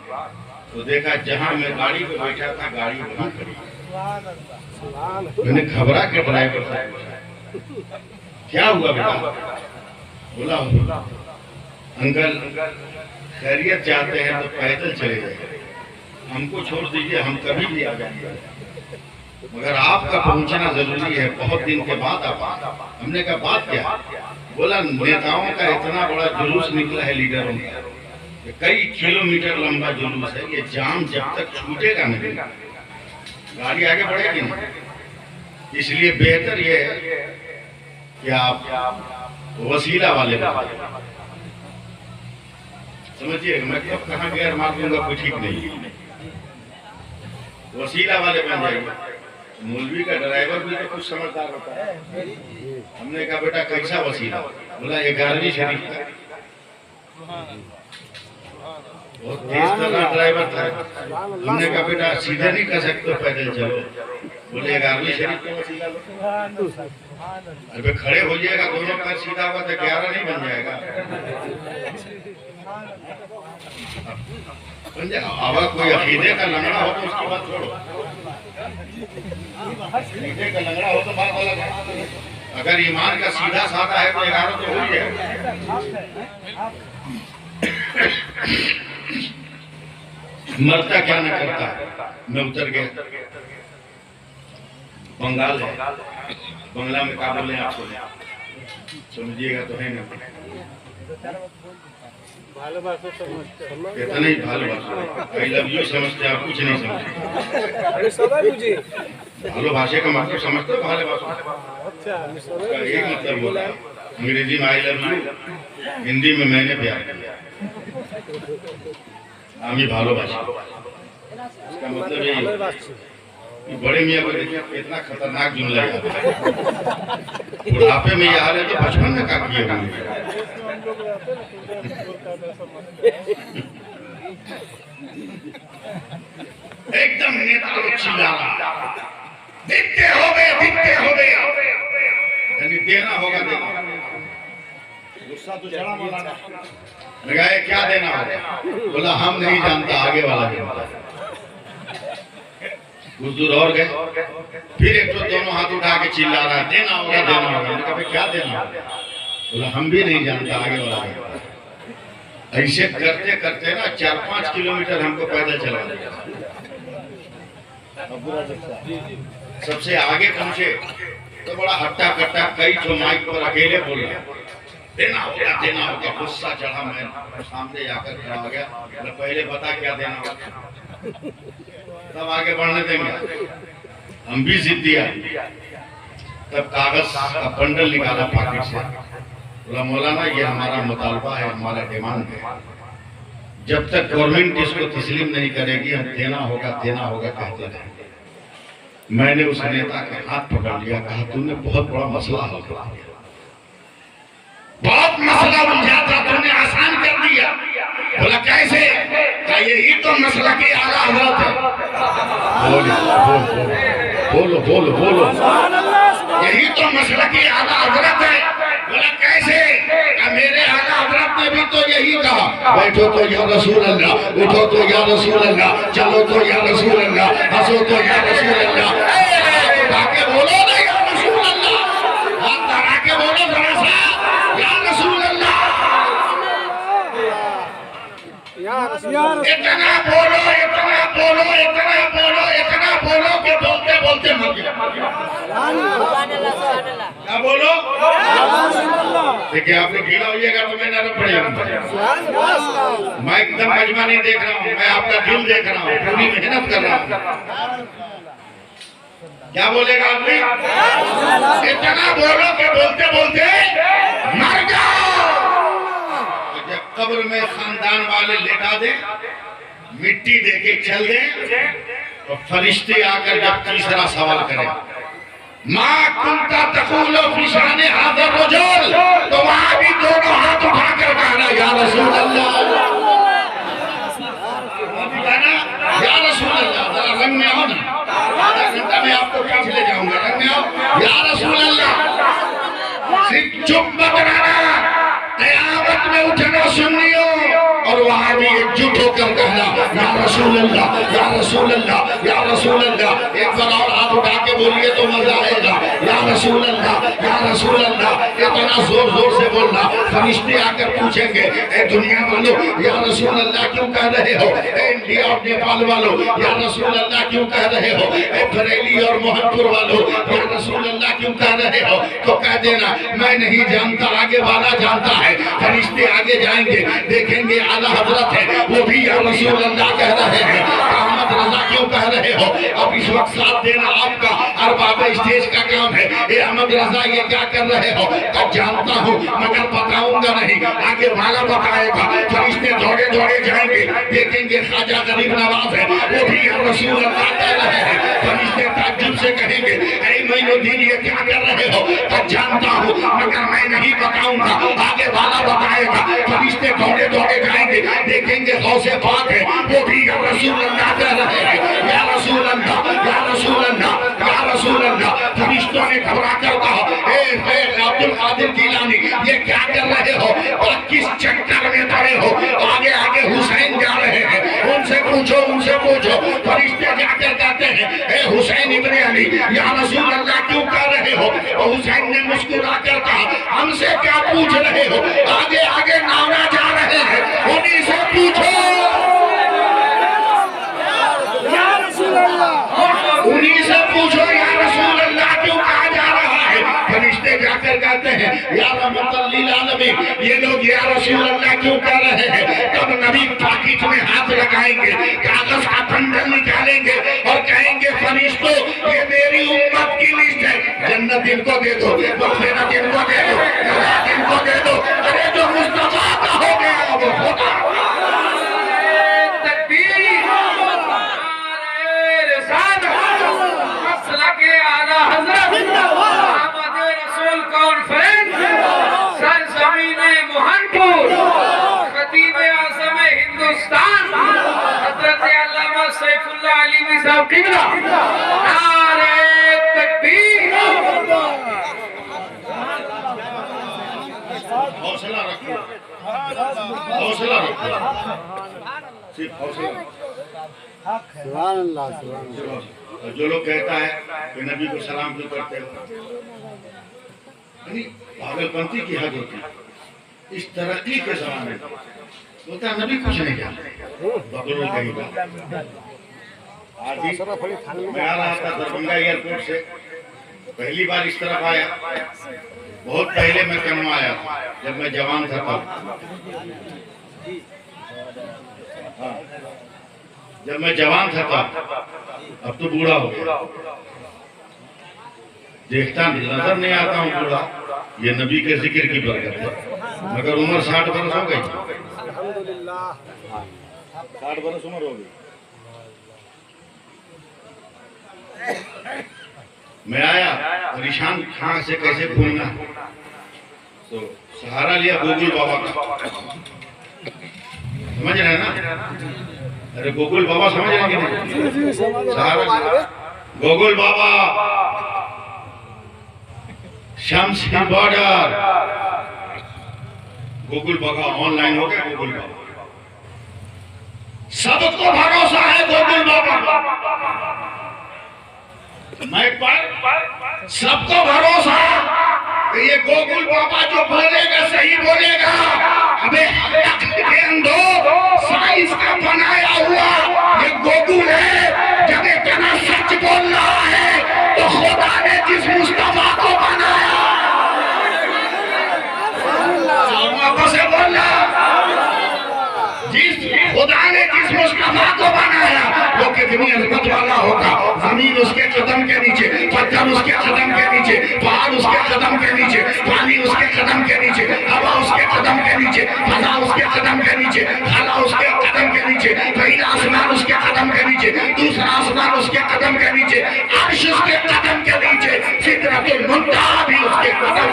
तो देखा जहां मैं गाड़ी पे बैठा था गाड़ी वहां खड़ी। मैंने घबरा के ड्राइवर से पूछा क्या हुआ बेटा? बोला अंकल खैरियत चाहते हैं तो पैदल चले जाइए, हमको छोड़ दीजिए, हम कभी भी आ जाएंगे, मगर आपका पहुंचना जरूरी है, बहुत दिन के बाद आप। हमने कहा बात क्या? बोला नेताओं का इतना बड़ा जुलूस निकला है, लीडरों का, कई किलोमीटर लंबा जुलूस है, ये जाम जब तक छूटेगा नहीं गाड़ी आगे बढ़ेगी नहीं। इसलिए बेहतर ये है कि आप वसीला वाले समझिए, मैं कब कहाँ गैर मार दूंगा कोई ठीक नहीं, वसीला वाले बन जाएंगे। मौलवी का ड्राइवर भी तो कुछ समझदार होता है। हमने कहा बेटा कैसा वसीला? बोला 11वीं शरीफ का, बहुत तेज तर्रार ड्राइवर था। हमने कहा बेटा सीधे नहीं कर सकते, पैदल चलो। बोले 11वीं शरीफ का वसीला लो। अरे खड़े हो जाएगा, दोनों पैर सीधा होगा तो 11 नहीं बन जाएगा। अब कोई अकीदे का लंगड़ा हो तो उसकी बात छोड़ो, अकीदे का लंगड़ा हो तो बात अलग है। अगर ईमान का सीधा साधा है तो 11 तो हो ही है। मरता क्या न करता। मैं उतर गया, बंगाल है, बंगला में क्या बोले आपको समझिएगा तो है ना, इतना ही भालोबासा, आई लव यू समझते आप, कुछ नहीं समझते। भालोबासा का मतलब समझते हो? भालोबासा एक मतलब बोला, अंग्रेजी में आई लव यू, हिंदी में मैंने प्यार किया, आमी भालोबासा। इसका मतलब यही, बड़े मियाँ को देखिए इतना खतरनाक जुमला है, बुढ़ापे में ये हाल है तो बचपन में क्या किए होंगे। एकदम नेता लोग चिल्ला रहा, दिखते हो गए, यानी देना होगा, देना। गुस्सा तो चढ़ा मौलाना। लगाए क्या देना होगा? बोला हम नहीं जानता, आगे वाला जानता। कुछ दूर और गए, फिर एक तो दोनों हाथ उठा के चिल्ला रहा है देना होगा देना होगा। मैंने कहा क्या देना होगा? बोला हम भी नहीं जानता, आगे वाला जानता। ऐसे करते करते ना 4-5 किलोमीटर हमको पैदल चला दिया। सबसे आगे पहुंचे तो बड़ा हट्टा कट्टा कई जो माइक पर अकेले बोल रहा देना होगा देना होगा। गुस्सा चढ़ा, मैं सामने जाकर खड़ा हो गया। पहले बता क्या देना होगा, तब आगे बढ़ने देंगे। हम भी जिद्दी आए। तब कागज का बंडल निकाला पॉकेट से। बोला मौलाना ये हमारा मुतालबा है, हमारा डिमांड है, जब तक गवर्नमेंट इसको तस्लीम नहीं करेगी हम देना होगा कहते रहेंगे। मैंने उस नेता के हाथ पकड़ लिया, कहा तूने बहुत बड़ा मसला हल कर दिया, बहुत मसला उलझा था तूने आसान कर दिया। बोला कैसे? कहा यही तो मसला की आला हजरत है। बोलो बोलो बोलो, यही तो मसला की आला हजरत है। बोला कैसे? मेरे आला हजरत ने भी तो यही कहा, बैठो तो या रसूल अल्लाह, उठो तो या रसूल अल्लाह, चलो तो या रसूल अल्लाह, हंसो तो या रसूल अल्लाह। ताके बोलो ना या रसूल अल्लाह, हाथ लगा के बोलो जरा सा या रसूल अल्लाह। इतना बोलो इतना बोलो इतना बोलो इतना बोलो कि बोलते बोलते मर गया। क्या बोलो? देखिए आपने ढीला होइएगा तो मैं नरम पड़ेगा। मैं एकदम मजमा नहीं देख रहा हूँ, मैं आपका दिल देख रहा हूँ, पूरी मेहनत कर रहा हूँ। क्या बोलेगा आपने? इतना बोलो कि बोलते बोलते मर जाओ। जब कब्र में खानदान वाले लेटा दे, मिट्टी दे के चल दे, तो फरिश्ते आकर जब तीसरा सवाल करें माँ कुंता तकूलो फिशाने हाज़र रजुल, तो वहां भी दोनों हाथ उठाकर कहना या रसूल अल्लाह, या रसूल अल्लाह। जरा रंग में आओ ना, आधा घंटा में आपको पीछे ले जाऊंगा, रंग में आओ या रसूल अल्लाह। सिर्फ चुप मत रहना, क़यामत में उठना सुन्नियों, और वहां भी एकजुट होकर कहना या रसूल अल्लाह या रसूल अल्लाह या रसूल अल्लाह। एक बार और हाथ उठा के बोलिए तो मजा आएगा, या रसूल अल्लाह या रसूल अल्लाह। इतना जोर जोर से बोलना, फरिश्ते आकर पूछेंगे ए दुनिया वालों या रसूल अल्लाह क्यों कह रहे हो? ए इंडिया और नेपाल वालों या रसूल अल्लाह क्यों कह रहे हो? ए बरेली और मोहनपुर वालों या रसूल अल्लाह क्यों कह रहे हो? तो कह देना मैं नहीं जानता, आगे वाला जानता है। फरिश्ते आगे जाएंगे, देखेंगे आला हजरत है, वो भी या रसूल अल्लाह कह रहे हैं। अहमद रजा क्यों कह रहे हो? अब इस वक्त साथ देना आपका अरबाब स्टेज का काम है। ए अहमद रजा ये क्या कर रहे हो? अब जानता हूँ मगर बताऊंगा नहीं, आगे वाला बताएगा। फरिश्ते दौड़े दौड़े जाएंगे, देखेंगे ख्वाजा गरीब नवाज है, वो भी या रसूल अल्लाह कह रहे हैं। फरिश्ते ताज्जुब से कहेंगे ऐ मोइनुद्दीन ये क्या कर रहे हो? अब जानता हूँ मगर मैं नहीं बताऊंगा, आगे वाला बताएगा। फरिश्ते दौड़े दौड़े जाएंगे, देखेंगे गौसे पाक है, वो भी या रसूल अल्लाह कह रहे हैं। या रसूल अल्लाह या रसूल अल्लाह या रसूल अल्लाह। फरिश्तों ने घबरा कर कहा ए अब्दुल कादिर गिलानी ये क्या कर रहे हो? और किस चक्कर में पड़े हो? आगे आगे हुसैन जा रहे हैं, उनसे पूछो उनसे पूछो। फरिश्ते जाकर कहते हैं ए हुसैन इब्ने अली या रसूल अल्लाह क्यों कह रहे हो? और हुसैन ने मुस्कुरा कर कहा हमसे क्या पूछ रहे हो? आगे आगे नावरा जा रहे हैं, उन्हीं से पूछो, उन्हीं से पूछो या रसूल अल्लाह क्यों कहा जा रहा है? फरिश्ते जाकर कहते हैं या रहमतुल लिल आलमीन ये लोग या रसूल अल्लाह क्यों कह रहे हैं? तब नबी पाकिट में हाथ लगाएंगे, कागज का बंडल निकालेंगे और कहेंगे फरिश्तों ये मेरी उम्मत की लिस्ट है, जन्नत इनको दे दो, मग़फ़िरत इनको दे दो, जन्नत इनको दे दो। अरे जो मुस्तफा का हो गया वो होगा। हौसला रखो, सिर्फ हौसला। सुभान अल्लाह, सुभान अल्लाह। और जो लोग कहता है कि नबी को सलाम क्यों करते हो, यानी पागलपंथी की हद होती है। इस तरक्की के जमाने में बोलता नबी कुछ नहीं जानते, बकलोल कहीं का। आज ही मैं आ रहा था दरभंगा एयरपोर्ट से, पहली बार इस तरफ आया। बहुत पहले मैं कन्नौज आया था, जब मैं जवान था तब। हाँ, जब मैं जवान था तब, अब तो बूढ़ा हो गया। देखता नजर नहीं आता हूँ बूढ़ा, ये नबी के जिक्र की बरकत है। मगर उम्र 60 बरस हो गई, 60 बरस उम्र हो गई। मैं आया और ईशान खां से कैसे भूलना, तो सहारा लिया गोकुल बाबा का। समझ रहे हैं ना? अरे गोकुल बाबा समझ रहे हैं कि नहीं? सहारा गोकुल बाबा, शमशी बॉर्डर, गोकुल बाबा ऑनलाइन हो गया। गोकुल बाबा सबको भरोसा है, गोकुल बाबा मैं पर सबको भरोसा कि ये गोकुल बाबा जो बोलेगा सही बोलेगा। अबे के अंदो साइंस का बनाया हुआ ये गोकुल है। जब इतना सच बोल रहा है तो खुदा ने जिस मुस्तफा को बनाया, से बोलना, जिस खुदा ने जिस मुस्तफा को बनाया वो कितनी अजमत वाला होगा। जमीन उसके कदम के नीचे, पत्थर उसके कदम के नीचे, पहाड़ उसके कदम के नीचे, पानी उसके कदम के नीचे, हवा उसके कदम के नीचे, फजा उसके कदम के नीचे, खाला उसके कदम के नीचे, पहला आसमान उसके कदम के नीचे, दूसरा आसमान उसके कदम के नीचे, अर्श उसके कदम के नीचे, सिदरतुल मुंतहा भी उसके कदम।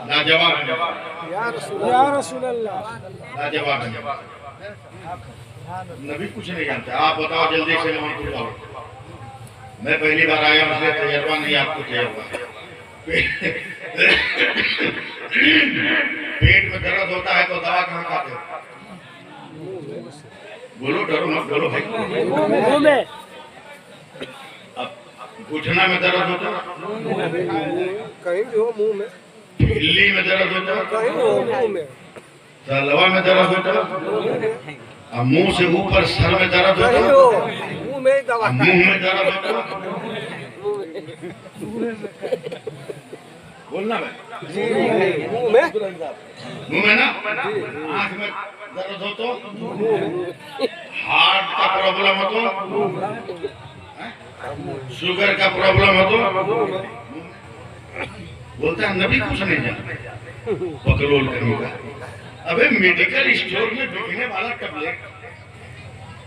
लाजवाब या रसूल अल्लाह। लाजवाब नबी कुछ नहीं जानते। आप बताओ जल्दी से मैं पहली बार आया, मुझे तजर्बा नहीं, आपको तजर्बा। पेट में दर्द होता है तो दवा कहाँ खाते हो? बोलो, डरो मत, बोलो भाई। मुंह में। अब घुटना में दर्द होता है, कहीं भी हो मुंह में, हिल्ली में दर्द होता है, कहीं हो मुंह में, तलवा में दर्द होता है, अब मुंह से ऊपर सर में दर्द होता है, मुंह में दवा, मुंह में दर्द होता है। बोलना भाई, मुंह में, मुंह में ना, आँख में दर्द हो तो, हार्ट का प्रॉब्लम हो तो, शुगर का प्रॉब्लम हो तो, बोलता है नबी कुछ नहीं जानते, बकलोल करूंगा। अबे मेडिकल स्टोर में बिकने वाला टैबलेट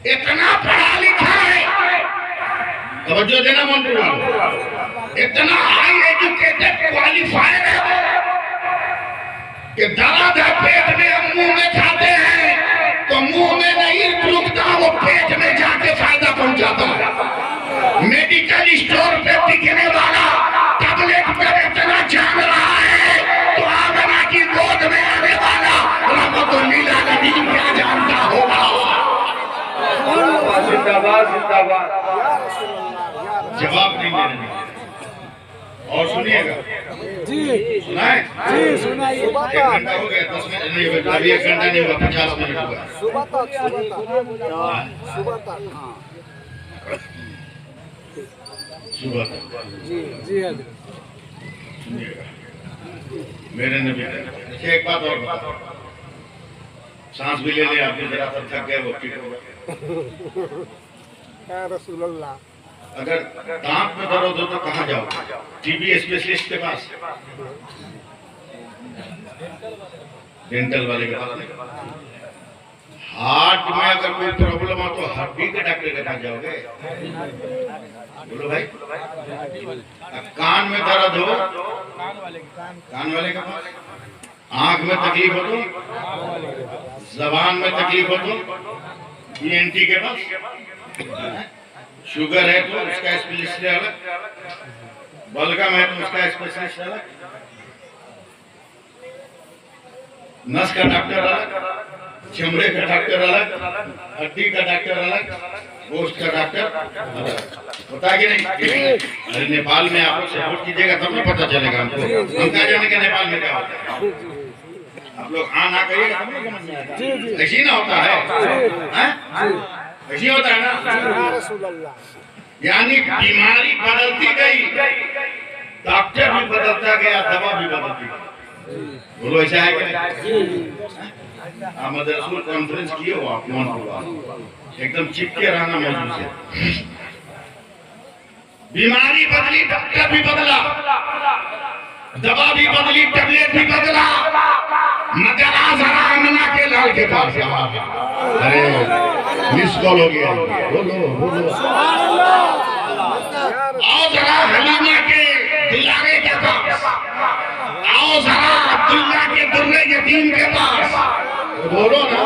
इतना पढ़ा लिखा है, तवज्जो देना मंत्री वालों, इतना हाई एजुकेटेड क्वालिफाइड है कि दर्द है पेट में, हम मुंह में खाते हैं तो मुंह में नहीं रुकता, वो पेट में जाके फायदा पहुंचाता है। मेडिकल स्टोर पे बिकने वाला टैबलेट पर इतना जान रहा है तो आमना की गोद में आने वाला रहमतुल्लिल आलमीन क्या जानता होगा। जिंदाबाद जिंदाबाद। जवाब नहीं देने देंगे। और सुनिएगा जी सुनाए जी सुनाइए। 1 घंटा हो गया, 10 मिनट नहीं हुआ, अभी 1 घंटा नहीं हुआ, 50 मिनट हुआ। सुबह तक, सुबह तक, सुबह तक, हाँ सुबह तक जी जी सुनिएगा मेरे नबी। अच्छा एक बात और बताओ, सांस भी ले ले, आपने जरा सा थक गए, वो ठीक होगा। या रसूल अल्लाह। अगर दांत में दर्द हो तो कहाँ जाओ? टीबी स्पेशलिस्ट के पास, डेंटल वाले के पास। हार्ट में अगर कोई प्रॉब्लम हो तो हड्डी के डॉक्टर के पास जाओगे। बोलो भाई। कान में दर्द हो, कान वाले के पास। आंख में तकलीफ हो तो, जबान में तकलीफ हो तो ईएनटी के पास। शुगर है तो उसका स्पेशलिस्ट अलग, बलगम है तो उसका स्पेशलिस्ट अलग। नस का डॉक्टर अलग, चमड़े का डॉक्टर अलग, हड्डी का डॉक्टर अलग, गोश्त का डॉक्टर अलग। पता है कि नहीं? अरे नेपाल में आप लोग सपोर्ट कीजिएगा तब ना पता चलेगा हमको। हम क्या जाने के नेपाल में क्या होता है। आप लोग हाँ ना कहिएगा तब ना समझ में आएगा। ऐसी ना होता है, ऐसी होता है ना। यानी बीमारी बदलती गई, डॉक्टर भी बदलता गया, दवा भी बदलती गई। बोलो ऐसा है क्या? अहमद रसूल कॉन्फ्रेंस किए हो आप एकदम चिपके रहना मौजूद से। बीमारी बदली, डॉक्टर भी बदला, दवा भी बदली, टेबलेट भी बदला, मगर जरा आमना के लाल के पास। अरे मिस कॉल हो गया, बोलो बोलो। आओ जरा हलीमा के दुलारे के पास, आओ जरा अब्दुल्ला के दुर्रे यतीम के पास, बोलो ना।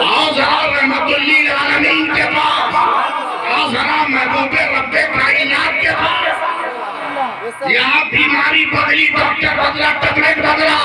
आओ जरा रहमतुल्लिल आलमीन के पास, आओ जरा महबूबे रब्बे कायनात के पास। यहाँ बीमारी बदली, डॉक्टर बदला, टेबलेट बदला,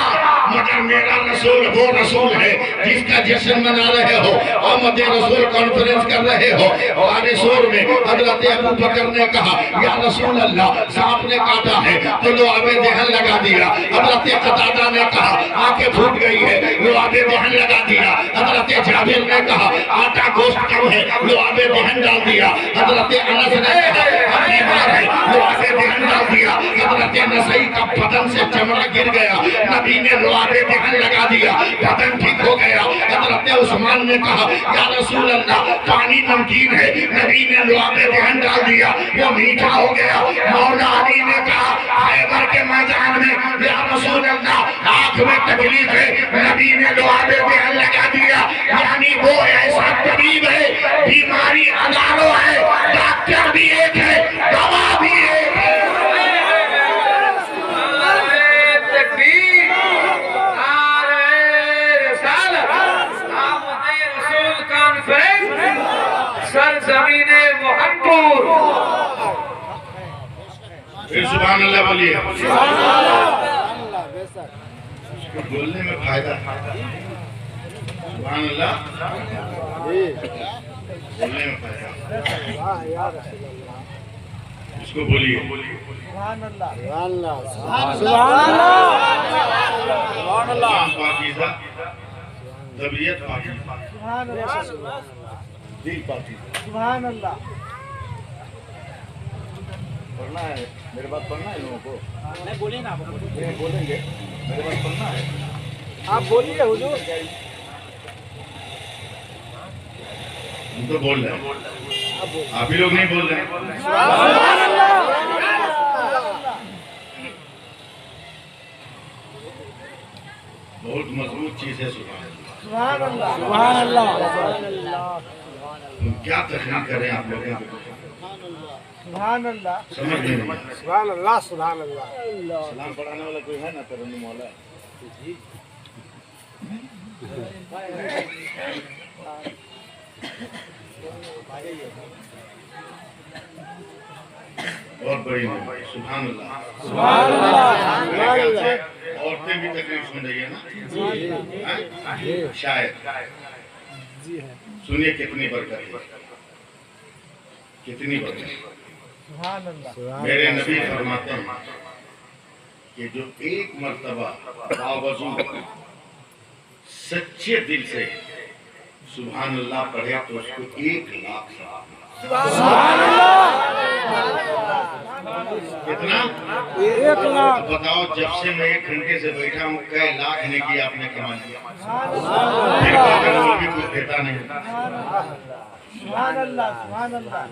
मगर मेरा रसूल वो रसूल है जिसका जश्न मना रहे हो, अहमद रसूल कॉन्फ्रेंस कर रहे हो। और रसूल में हजरत अबू बकर ने कहा या रसूल अल्लाह सांप ने काटा है तो लुआबे दहन लगा दिया। हजरत कतादा ने कहा आंखें फूट गई है, लुआबे दहन लगा दिया। हजरत जाबिर ने कहा आटा गोश्त कम है, लुआबे दहन डाल दिया। हजरत अनस ने कहा बीमार है, लुआबे दहन डाल दिया। हजरत नसई का बदन से चमड़ा गिर गया, नबी ने लुआबे दहन लगा दिया, बदन ठीक हो गया। हजरत उस्मान ने कहा या रसूल अल्लाह पानी नमकीन है, नबी ने लुआबे दहन डाल दिया, वो मीठा हो गया। मौला अली ने कहा खैबर के मैदान में या रसूल अल्लाह आंख में तकलीफ है, नबी ने लुआबे दहन लगा दिया। यानी वो ऐसा तबीब है, बीमारी हजारों है, डॉक्टर भी एक है, दवा भी एक है। सरजमीने मोहब्बत। फिर सुभान अल्लाह बोलिए। बोलने में फायदा है। सुभान अल्लाह बोलने में फायदा। इसको बोलिए। सुभान अल्लाह, पाकीज़ा, तबीयत पाकीज़ा, दिल पाकीज़ा। सुभान अल्लाह। पढ़ना है, मेरे बात पढ़ना है लोगों को। नहीं बोलिए ना, बोलेंगे, मेरे बात पढ़ना है। आप बोलिए हुजूर। हम तो बोल रहे हैं, आप ही लोग नहीं बोल रहे हैं। सुभान अल्लाह। बहुत मजबूत चीज है सुभान सुभान अल्लाह, सुभान अल्लाह। तुम क्या तकलीफ करें आप लोग, सुभान अल्लाह, समझ नहीं आता। सुभान अल्लाह, सुभान अल्लाह। सलाम पढ़ाने वाला कोई है ना तरन्नुम वाला? बहुत बड़ी बात, सुभान अल्लाह। सुभान अल्लाह। औरतें भी तकलीफ सुन रही है ना? हाँ? शायद सुनिए कितनी बरकत है, कितनी बरकत। सुभान अल्लाह। मेरे नबी फरमाते हैं कि जो एक मर्तबा बावजू सच्चे दिल से सुभान अल्लाह पढ़े तो उसको 1 लाख सवाब। कितना? 1 लाख। बताओ, जब से मैं 1 घंटे से बैठा हूँ कई लाख नेकी आपने कमा लिया। फिर भी कुछ देता नहीं। सुभान अल्लाह, सुभान अल्लाह।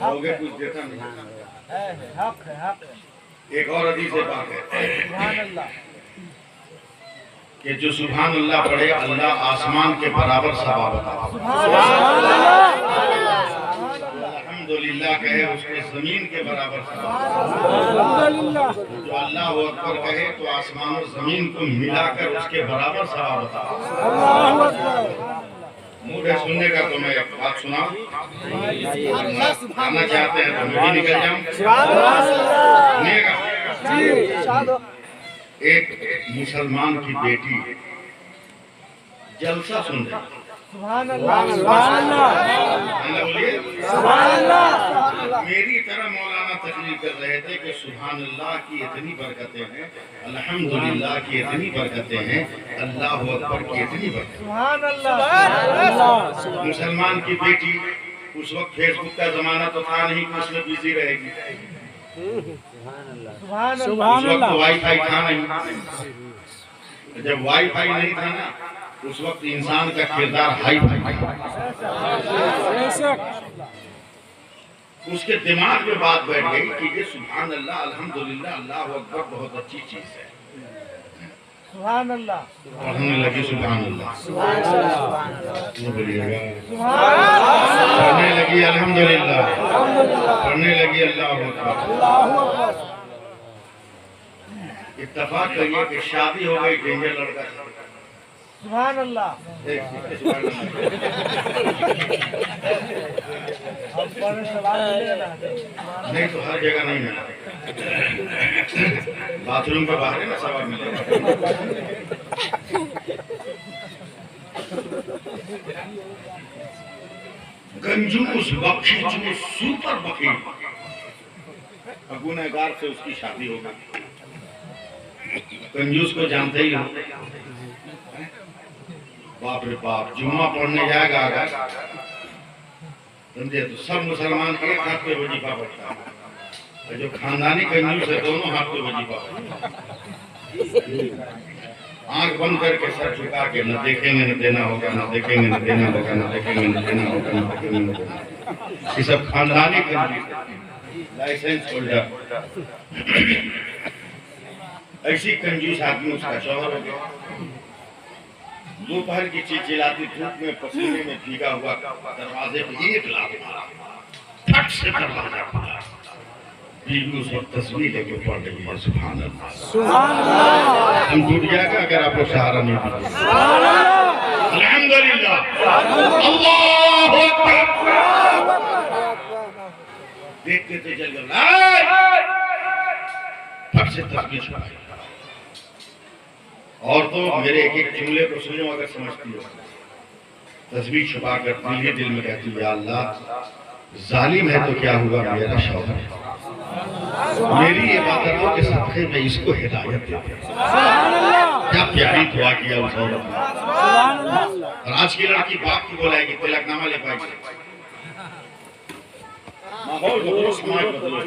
होगे कुछ देता नहीं। हक है, हक है। एक और हदीस से बात है सुभान अल्लाह। कि जो सुभान अल्लाह पढ़े अल्लाह आसमान के बराबर सवाब बताता है। अल्हम्दुलिल्लाह कहे उसके जमीन के बराबर सवाब। जो अल्लाह अकबर कहे तो आसमान और जमीन को मिलाकर उसके बराबर सवाब बताता है। मुझे सुनने का तो मैं एक बात सुनाऊं, आना चाहते हैं तो मैं भी निकल जाऊं। सुनिएगा, एक मुसलमान की बेटी जलसा सुन रही है। सुभान अल्लाह, सुभान अल्लाह, बोलिए सुभान अल्लाह। मेरी तरह मौलाना तकरीर कर रहे थे कि सुभान अल्लाह की इतनी बरकतें हैं, अल्हम्दुलिल्लाह की इतनी बरकतें हैं, अल्लाह अकबर की इतनी बरकतें। सुभान अल्लाह, सुभान अल्लाह। मुसलमान की बेटी, उस वक्त फेसबुक का जमाना तो था नहीं कि उसमें बिजी रहेगी, सुभान उस वक्त तो वाईफाई था नहीं। जब वाईफाई नहीं था ना, उस वक्त इंसान का किरदार हाई फाई था। उसके दिमाग में बात बैठ गई कि ये सुभान अल्लाह, अल्हम्दुलिल्लाह, अल्लाह अकबर बहुत अच्छी चीज है। सुभान अल्लाह, पढ़ने लगी सुभान अल्लाह, वो बोलिएगा सुभान अल्लाह, पढ़ने लगी अल्हम्दुलिल्लाह, पढ़ने लगी अल्लाह अकबर। इत्तेफाक करिए कि शादी हो गई डेंजर लड़का से। सुभान अल्लाह। नहीं तो हर जगह नहीं मिला, बाथरूम के बाहर है ना सवाल मिलेगा। कंजूस बख्शी सुपर बखील, गुनहगार से उसकी शादी हो गई। कंजूस को जानते ही हो, बाप रे बाप, जुम्मा पढ़ने जाएगा अगर समझे तो सब मुसलमान एक हाथ पे वजीफा पढ़ता है, और जो खानदानी कंजूस है दोनों हाथ पे वजीफा पढ़ता है। आंख बंद करके सर झुका के न देखेंगे न देना होगा, न देखेंगे न देना होगा, न देखेंगे न देना होगा, न देखेंगे न देना होगा। ये सब खानदानी कंजूस, लाइसेंस होल्डर। ऐसी कंजूस आदमी उसका शौहर हो गया। दोपहर की चिलचिलाती धूप में पसीने में भीगा हुआ दरवाजे पे एक लात मारा, फट से दरवाजा खुला। बीवी उस वक्त तस्वीर लेके पढ़ रही है सुभान अल्लाह, सुभान अल्लाह। हम टूट जाएगा अगर आपको सहारा नहीं दिया। अल्हम्दुलिल्लाह, अल्लाहु अकबर। देख के तो जल गया, फट से तस्वीर छुपाई। और तो मेरे एक एक जुमले को सुनो अगर समझती हो। तस्वीर छुपा कर दिल में कहती है, या अल्लाह जालिम है तो क्या हुआ, मेरा शौहर है, मेरी इबादतों के सदक़े में इसको हिदायत दे। क्या प्यारी दुआ किया उस औरत ने। और आज की लड़की बाप की बोलाएगी, तिलकनामा ले पाएगी। माहौल बदलो, समाज बदलो।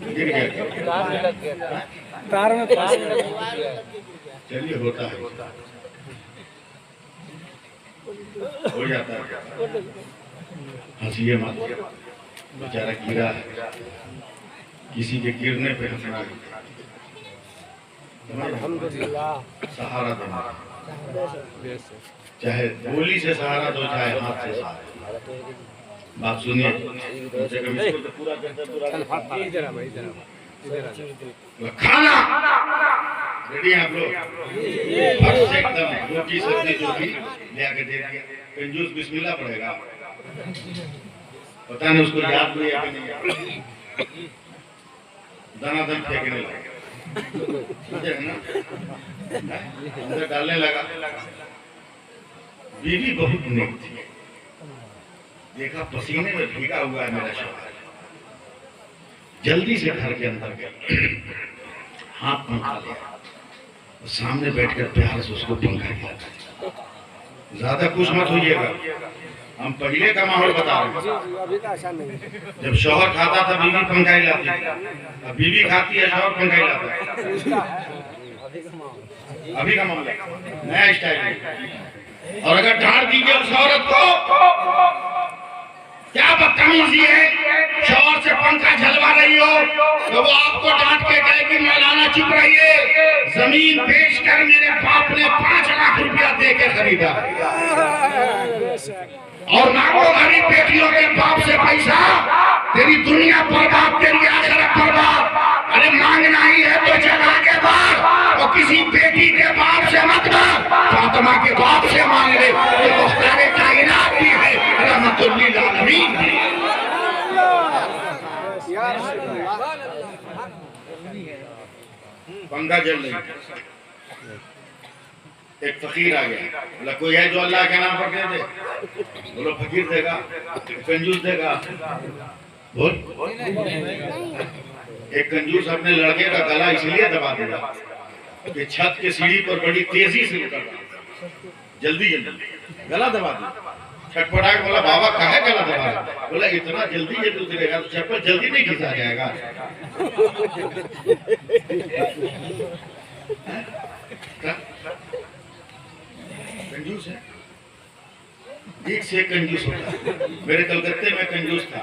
गिर गया तार में चलिए, होता है, हो जाता है। हंसिए मत, बेचारा गिरा है, किसी के गिरने पे हंसना है। सहारा देना, चाहे गोली से सहारा दो, चाहे हाथ से सहारा। बात सुनिए, खाना रेडी है आप लोग? फर्स्ट एकदम रोटी सब्जी जो भी ले आके दे दिया। कंजूस बिस्मिल्लाह पड़ेगा, पता नहीं उसको याद नहीं है कि नहीं याद। दनादन फेंकने लगा, अंदर डालने लगा। बीवी बहुत नेक थी, देखा पसीने में भीगा हुआ है मेरा शौहर, जल्दी से घर के अंदर गया, हाथ पंखा लिया, सामने बैठकर प्यार से उसको पंखा दिया। ज्यादा कुछ मत होइएगा, हम पहले का माहौल बता रहे हैं। जब शौहर खाता था बीवी पंखा हिलाती थी, अब बीवी खाती है शौहर पंखा हिलाता है। अभी का मामला नया स्टाइल है। और अगर डांट दीजिए उस औरत को, क्या बदतमीजी है, शौहर से पंखा झलवा रही हो, तो वो आपको डांट के कहेगी मौलाना चुप रहिए, जमीन बेचकर मेरे बाप ने 5 लाख रुपया दे के खरीदा, और मांगो गरीब बेटियों के बाप से पैसा, तेरी दुनिया बर्बाद, तेरी आखिरत बर्बाद। अरे मांगना ही है तो जगह के बाद, तो किसी बेटी के बाप से मत मांग, फातिमा के बाप से मांग ले। ये मुख्तारे कायनात भी है, रहमतुल लिल आलमीन भी। गंगा जल रही थी। एक फकीर आ गया, बोला कोई है जो अल्लाह के नाम पर दे दे? बोलो फकीर देगा, कंजूस देगा। बोल। एक कंजूस अपने लड़के का गला इसलिए दबा दिया कि छत के सीढ़ी पर बड़ी तेजी से उतर रहा, जल्दी जल्दी गला दबा दिया। छटपटा के बोला बाबा काहे गला दबा रहा? बोला इतना जल्दी ये उतरेगा तो चप्पल जल्दी नहीं खींचा जाएगा। कंजूस है, एक से कंजूस होता है। मेरे कलकत्ते में कंजूस था,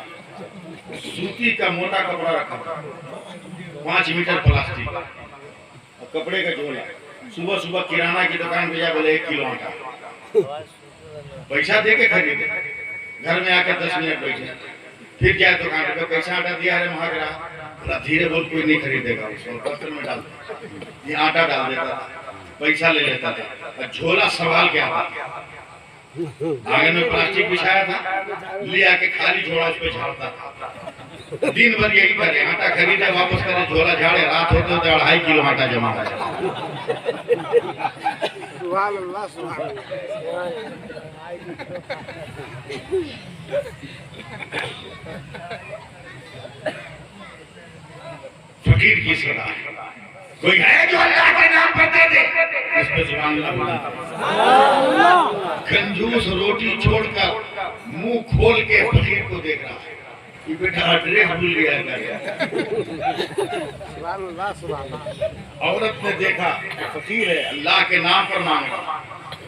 सूती का मोटा कपड़ा रखा था, 5 मीटर प्लास्टिक और कपड़े का झोला। सुबह सुबह किराना की दुकान पे जा, बोले 1 किलो आटा, पैसा दे के खरीदे। घर में आके 10 मिनट बैठे, फिर जाए दुकान पे, पैसा आटा दिया, अरे वहां गया, बोला धीरे बोल, कोई नहीं खरीदेगा। उसको बर्तन में डाल ये आटा डाल देता था, पैसा ले लेता था और झोला संभाल के आता था। आंगन में प्लास्टिक बिछाया था, लिया के खाली झोला उस पे झाड़ता था। दिन भर यही करे, आटा खरीदे वापस करे, झोला झाड़े, रात होते होते 2.5 किलो आटा जमा हो सुभान अल्लाह, सुभान फकीर की सलाह, कोई है जो अल्लाह के नाम पर दे दे? इस पे सुभान अल्लाह। कंजूस रोटी छोड़कर मुंह खोल के फकीर को देख रहा है कि बेटा एड्रेस भूल गया है। सुभान अल्लाह, सुभान अल्लाह। औरत ने देखा फकीर है, अल्लाह के नाम पर मांग रहा,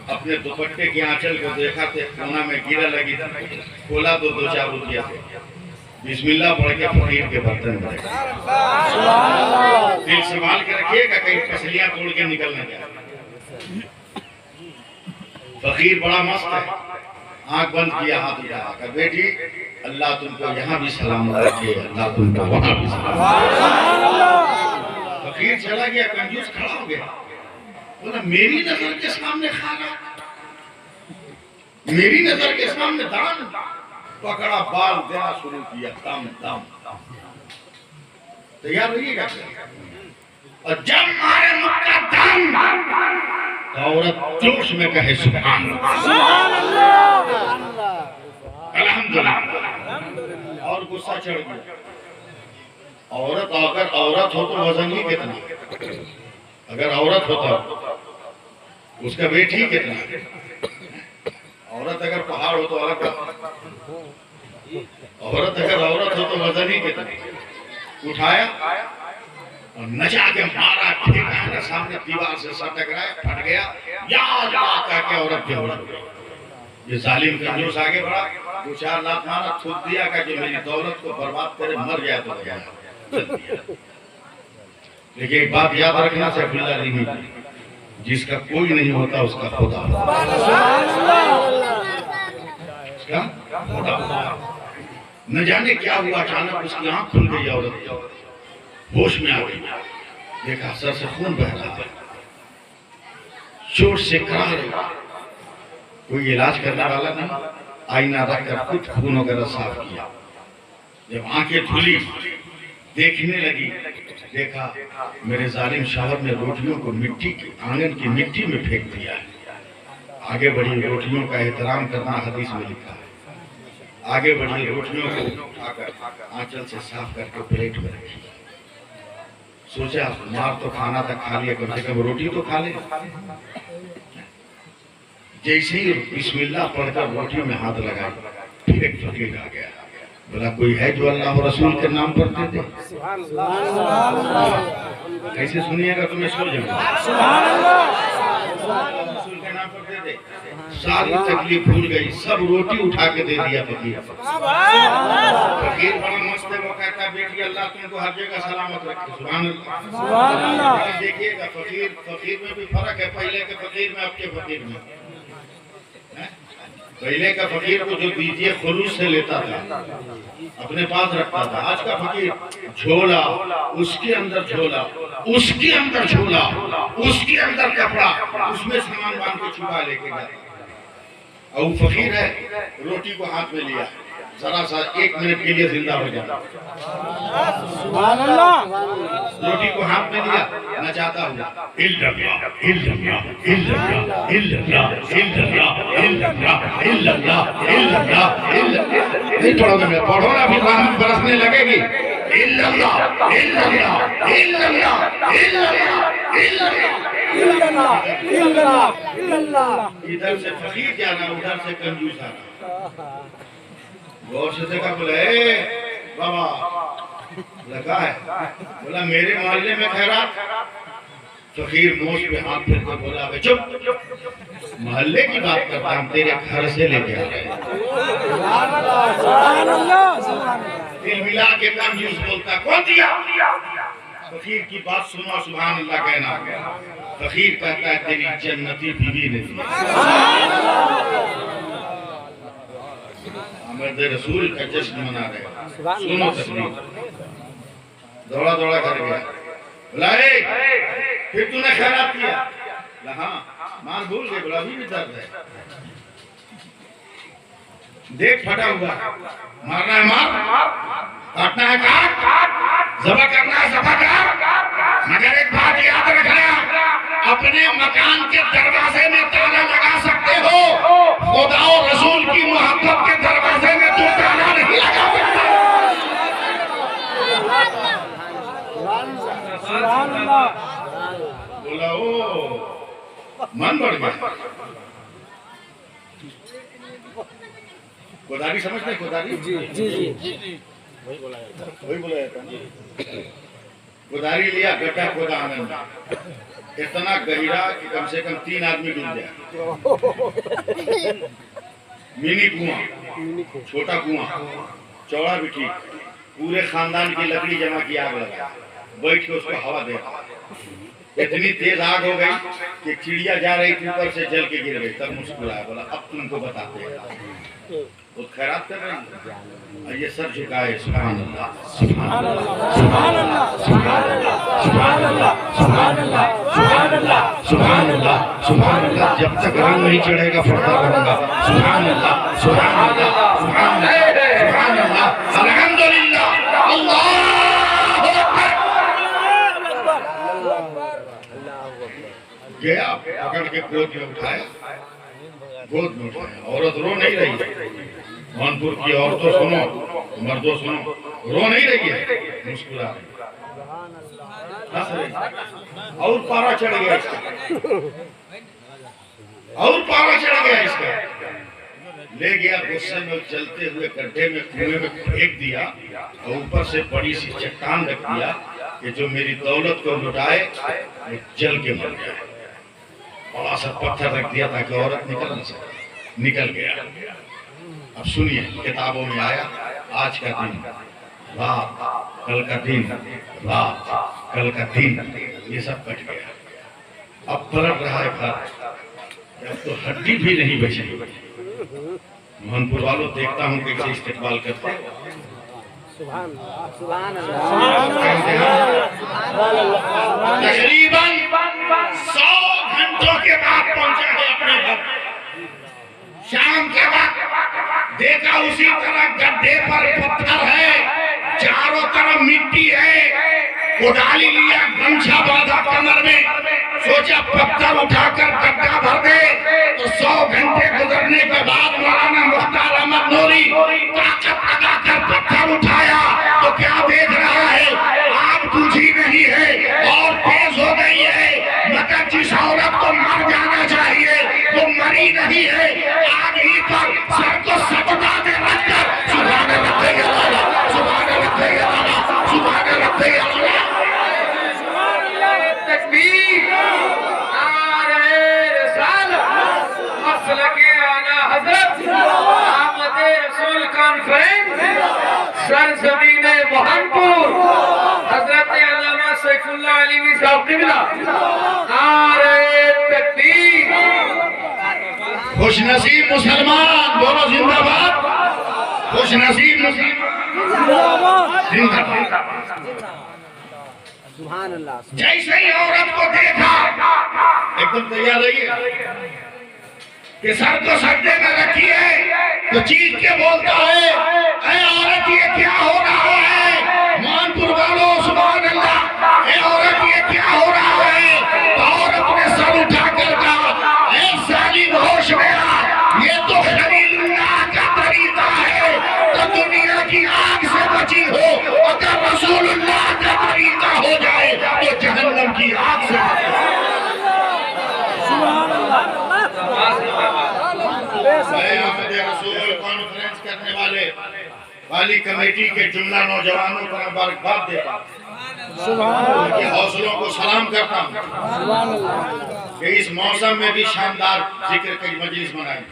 अपने दुपट्टे की आंचल को देखा तो कोना में गिरा लगी थी, खोला तो 2-4 रुपया थे। बिस्मिल्लाह पढ़ के फकीर के बर्तन में दिल संभाल के रखिएगा, कहीं पसलियां तोड़ के निकल न जाए। फकीर बड़ा मस्त है, आंख बंद किया, हाथ उठाया, कहा बेटी अल्लाह तुमको यहाँ भी सलामत रखे, अल्लाह तुमको वहाँ भी सलामत। फकीर चला गया, कंजूस खड़ा हो गया, बोला मेरी नजर के सामने खाना, मेरी नजर के सामने दान। पकड़ा, बाल देना शुरू किया, दम दम दम। तैयार रहिएगा। और जब मारे मुक्का दम, तो औरत जोश में कहे सुभान अल्लाह, अल्हम्दुलिल्लाह, और गुस्सा चढ़ गया। औरत अगर औरत हो तो वजन ही कितना, अगर औरत होता उसका वेट ही कितना। औरत अगर पहाड़ हो तो अलग बात, औरत अगर औरत हो तो वजन ही कितना। उठाया और नचा के मारा, फेंका ना, सामने दीवार से सर टकराया, फट गया। या अल्लाह कह के औरत के हो गई। ये जालिम कंजूस आगे बढ़ा, 2-4 लाख मारा, थूक दिया का जो मेरी दौलत को बर्बाद करे, मर जाए तो गया। लेकिन एक बात याद रखना, सैफुल्लाह रिमी, जिसका कोई नहीं होता उसका खुदा होता। न जाने क्या हुआ, अचानक उसकी आंख खुल गई, औरत होश में आ गई, देखा सर से खून बह रहा है, चोट से करा रही, कोई इलाज करने वाला नहीं। आईना रखकर खुद खून वगैरह साफ किया। जब आंखें खुली, देखने लगी, देखा मेरे जालिम शावर ने रोटियों को मिट्टी की, आंगन की मिट्टी में फेंक दिया है। आगे बढ़ी, रोटियों का एहतराम करना हदीस में लिखा है। आगे बढ़ी, रोटियों को उठाकर आंचल से साफ करके प्लेट में रखी। सोचा मार तो खाना था, खा लिया, कम से कम रोटी तो खा ले। जैसे ही बिस्मिल्लाह पढ़कर रोटी में हाथ लगाया, फिर एक फकीर आ गया, बोला कोई है जो अल्लाह और रसूल के नाम पर दे दे? कैसे सुनिएगा तुम्हें सो जाऊंगा। रसूल के नाम पर दे दे। सारी तकलीफ भूल गई, सब रोटी उठा के दे दिया फकीर। फकीर बड़ा मस्त है, वो कहता बेटी अल्लाह तुमको हर जगह सलामत रखे। सुभान अल्लाह। देखिएगा फकीर में भी फर्क है, पहले के फकीर में अब के फकीर में। पहले का फकीर को जो दीजिए खुलूस से लेता था, अपने पास रखता था। आज का फकीर झोला, उसके अंदर झोला, उसके अंदर झोला, उसके अंदर कपड़ा, उसमें सामान बांध के छुपा लेके जाता। और वो फकीर है, रोटी को हाथ में लिया, जरा सा 1 मिनट के लिए जिंदा हो जाए। सुभान अल्लाह। रोटी को हाथ में लिया, नचाता हुआ इल्लल्लाह इल्लल्लाह इल्लल्लाह इल्लल्लाह इल्लल्लाह इल्लल्लाह इल्लल्लाह इल्लल्लाह इल्लल्लाह। नहीं पढ़ोगे, मैं पढ़ो ना, फिर राहत बरसने लगेगी। इल्लल्लाह इल्लल्लाह इल्लल्लाह इल्लल्लाह इल्लल्लाह। इधर से फकीर जाना, उधर से कंजूस आना। गौर से देखा, बोला ए बाबा, लगा है, बोला मेरे मोहल्ले में खैरात। फकीर मोश पे हाथ फेर के बोला, बे चुप, मोहल्ले की बात करता हूँ, तेरे घर से लेके आ रहे। दिल मिला के कंजूस बोलता, कौन दिया? फकीर की बात सुनो, सुभान अल्लाह कहना। फकीर कहता है, तेरी जन्नती बीवी ने दी। मर्द रसूल का जश्न मना रहे, सुनो तकलीफ। दौड़ा दौड़ा कर गया, बोला फिर तूने खैरात किया? हाँ, मार भूल गए। बोला अभी भी दर्द है, देख फटा हुआ, मारना है मार, काटना है काट, ज़बह करना है ज़बह कर। मगर एक बात याद रखना, अपने मकान के दरवाजे में ताला लगा सकते हो, खुदा और रसूल की मोहब्बत के दरवाजे में तू ताला नहीं लगा सकता। बोला ओ मन बढ़ गया। गोदारी समझते हैं? गोदारी जी जी जी वही बोला जाता है। गोदारी लिया, गड्ढा खोदा आनंद, इतना गहरा कि कम से कम 3 आदमी डूब गया। मिनी कुआं, छोटा कुआं, चौड़ा भी ठीक, पूरे खानदान की लकड़ी जमा की आग लगा, बैठ के उसको हवा दे। इतनी तेज आग हो गई कि चिड़िया जा रही थी ऊपर से जल के गिर गई। तब मुस्कुराया, बोला अब तुमको बताते हैं। वो खैरात कर रही है, ये सर झुकाए, सुभान अल्लाह सुभान अल्लाह सुभान अल्लाह सुभान अल्लाह सुभान अल्लाह सुभान अल्लाह सुभान अल्लाह सुभान अल्लाह सुभान अल्लाह। जब तक रंग नहीं चढ़ेगा फर्दा करूंगा। सुभान अल्लाह सुभान अल्लाह सुभान अल्लाह सुभान अल्लाह अल्हम्दुलिल्लाह अल्लाहु अकबर। गया, पकड़ के गोद में उठाया, गोद में उठाया। औरत रो नहीं रही है। कानपुर की औरतों सुनो, मर्दों सुनो, रो नहीं रही है, मुस्कुरा रही है। और पारा चढ़ गया इसका, और पारा चढ़ गया इसका। ले गया, गुस्से में चलते हुए गड्ढे में, कुएं में फेंक दिया, और ऊपर से बड़ी सी चट्टान रख दिया कि जो मेरी दौलत को लुटाए वो जल के मर जाए। बड़ा सा पत्थर रख दिया ताकि औरत निकल न सके, निकल गया। अब सुनिए, किताबों में आया, आज का दिन रात, कल का दिन रात, कल का दिन, ये सब कट गया। अब पलट रहा है घर, अब तो हड्डी भी नहीं बची। मोहनपुर वालों, देखता हूँ कैसे इस्तेमाल करते हैं। तकरीबन 100 घंटों के बाद पहुंचा है अपने घर। शाम के वक्त देखा, उसी तरह गड्ढे पर पत्थर है, चारों तरफ मिट्टी है। कुदाली लिया, गमछा बांधा कमर में, सोचा पत्थर उठाकर गड्ढा भर दे। तो 100 घंटे गुजरने के बाद मौलाना मुख्तार अहमद नूरी ताकत लगाकर पत्थर उठाया तो क्या देख रहा है, आग बुझी नहीं है और तेज हो गई है। मगर जिस औरत को मर जाना चाहिए वो मरी नहीं है। आग ही पर सर को सजदा में रखकर सुभान अल्लाह सुभान अल्लाह सुभान अल्लाह तकबीर, नारे रिसालत, मसलके आला हज़रत, आमद रसूल कॉन्फ्रेंस, सरज़मीन मोहनपुर, हज़रत अल्लामा सैफुल्लाह अलीवी साहब क़िबला, नारे तकबीर। खुशनसीब मुसलमान बोलो जिंदाबाद, खुशनसीब मुसलमान जिंदाबाद। सुभान अल्लाह। जैसे ही औरत को देखा, एकदम तैयार रहिए, कि सर को सजदे में रखिए तो चीख के बोलता है, ऐ औरत ये क्या हो रहा है? मानपुर वालों सुभान अल्लाह, ऐ औरत ये क्या हो रहा है? तो औरत ने सर उठाकर कहा, ऐ जालिम होश में आ, ये तो खलीलुल्लाह का तरीका है। तो दुनिया की आग से बची हो, अगर रसूलुल्लाह का तरीका हो जाए तो जहन्नम की आग से रसूल कॉन्फ्रेंस करने वाली कमेटी के जुमला नौजवानों को मुबारकबाद देता हूं, उनके हौसलों को सलाम करता हूं कि इस मौसम में भी शानदार जिक्र की मजलिस मनाई।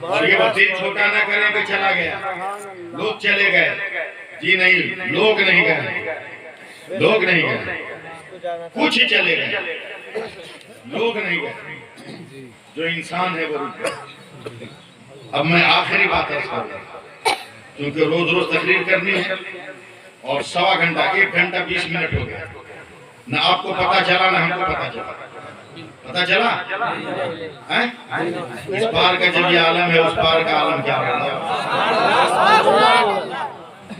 और ये वो दिल छोटा न करें कि चला गया, लोग चले गए, जी नहीं, लोग नहीं गए, लोग नहीं गए, कुछ ही चले गए, लोग नहीं गए, जो इंसान है वो रुक गए। अब मैं आखिरी बात अर्ज कर रहा हूं, क्योंकि रोज रोज तकरीर करनी है और 1.25 घंटा 1 घंटा 20 मिनट हो गया, न आपको पता चला न हमको पता चला। पता चला है? इस पार का जब ये आलम है, उस पार का आलम क्या होगा?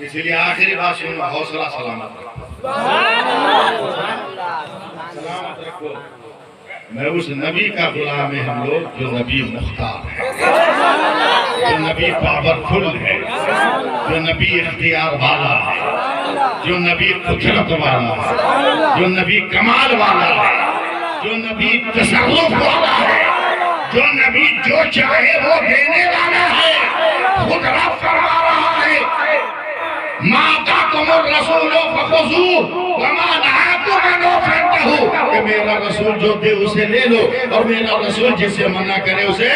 इसलिए आखिरी बात सुनो, हौसला सलामत रखो। मैं उस नबी का गुलाम है हम लोग जो नबी मुख्तार है, जो नबी पावरफुल है, जो नबी इख्तियार वाला है, जो नबी कुदरत वाला है, जो नबी कमाल वाला है, जो नबी तसर्रुफ वाला है, जो नबी जो चाहे वो देने वाला है। खुद रब फरमा रहा है, कि मेरा रसूल जो दे उसे ले लो और मेरा रसूल जिसे मना करे उसे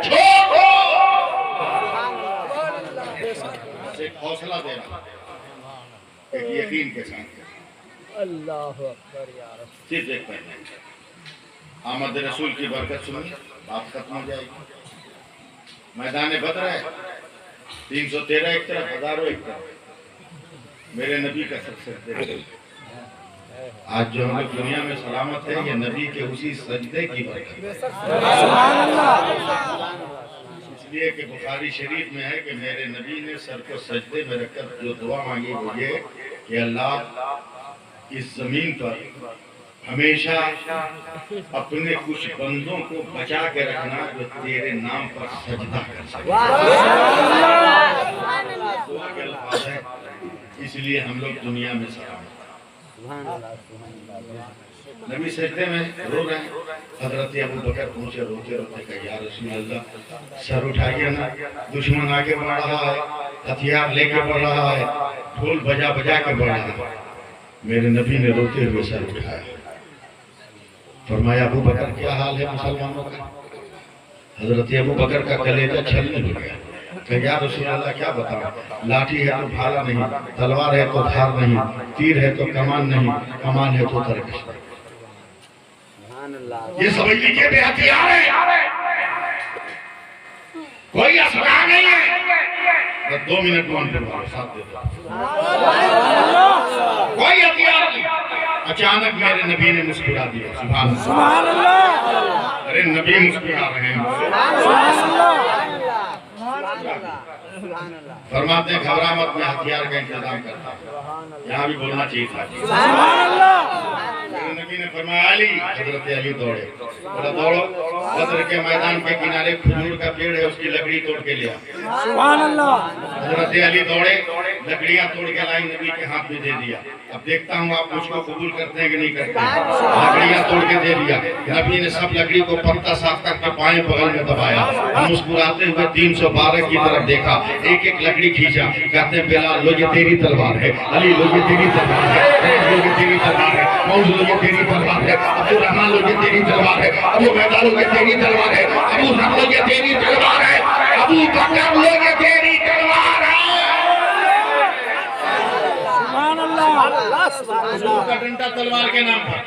छोड़ो। एक हौसला देना, एक यकीन के साथ। अल्लाह अकबर या रसूल। सिर्फ एक पहले आमद रसूल की बरकत सुनी, बात खत्म हो जाएगी। मैदान बदर है, 313 एक तरफ, हजारों एक तरफ, मेरे नबी का सजदे। आज जो हम लोग दुनिया में सलामत है, ये नबी के उसी सजदे की बरकत। इसलिए कि बुखारी शरीफ में है कि मेरे नबी ने सर को सजदे में रखकर जो दुआ मांगी वो ये कि अल्लाह इस जमीन पर हमेशा अपने कुछ बंदों को बचा के रखना जो तेरे नाम पर सजदा कर सके। इसलिए हम लोग दुनिया में सलामत। नबी सजदे में रो रहे हैं, हजरत अबू बकर पहुंचे, रोते रोते कहा या रसूल अल्लाह, सर उठाइए ना, दुश्मन आगे बढ़ रहा है, हथियार लेके बढ़ रहा है, ढोल बजा बजा के बढ़ रहा है। मेरे नबी ने रोते हुए सर उठाया, फरमाया अबू बकर क्या हाल है मुसलमानों का? हजरत अबू बकर का कलेजा छलने लग गया। या रसूल अल्लाह क्या बताऊं, लाठी है तो भाला नहीं, तलवार है तो धार नहीं, तीर है तो कमान नहीं, कमान है तो तरकश। ये समझ लीजिए बेहथियार है, कोई असला नहीं है। बस 2 मिनट मान साथ दे दो, कोई हथियार नहीं। अचानक मेरे नबी ने मुस्कुरा दिया, सुभान अल्लाह। अरे नबी मुस्कुरा रहे हैं। फरमाते घबरा मत, मैं हथियार का इंतजाम करता हूँ। यहाँ भी बोलना चाहिए था। नबी ने फरमाया अली, हजरत अली दौड़े, बोला दौड़ो, बदर के मैदान के किनारे खजूर का पेड़ है, उसकी लकड़ी तोड़ के लिया। हजरत अली दौड़े, लकड़ियां तोड़ के लाई, नबी के हाथ में दे दिया। अब देखता हूँ आप मुझको कबूल करते हैं कि नहीं करते। लकड़ियां तोड़ के दे दिया। नबी ने सब लकड़ी को पत्ता साफ करके पाए बगल में दबाया, मुस्कुराते हुए 312 की तरफ देखा, एक एक लकड़ी खींचा। कहते हैं बिलाल लो ये तेरी तलवार है, अली लो ये तेरी तलवार है, लो ये तेरी तलवार है, मौज लो ये तेरी तलवार है, अब्दुल रहमान लो ये तेरी तलवार है, अबू बैदा लो ये तेरी तलवार है, अबू ज़र लो ये तेरी तलवार है, अबू बकर लो ये तेरी तलवार है। हुजूर का डंडा तलवार के नाम पर।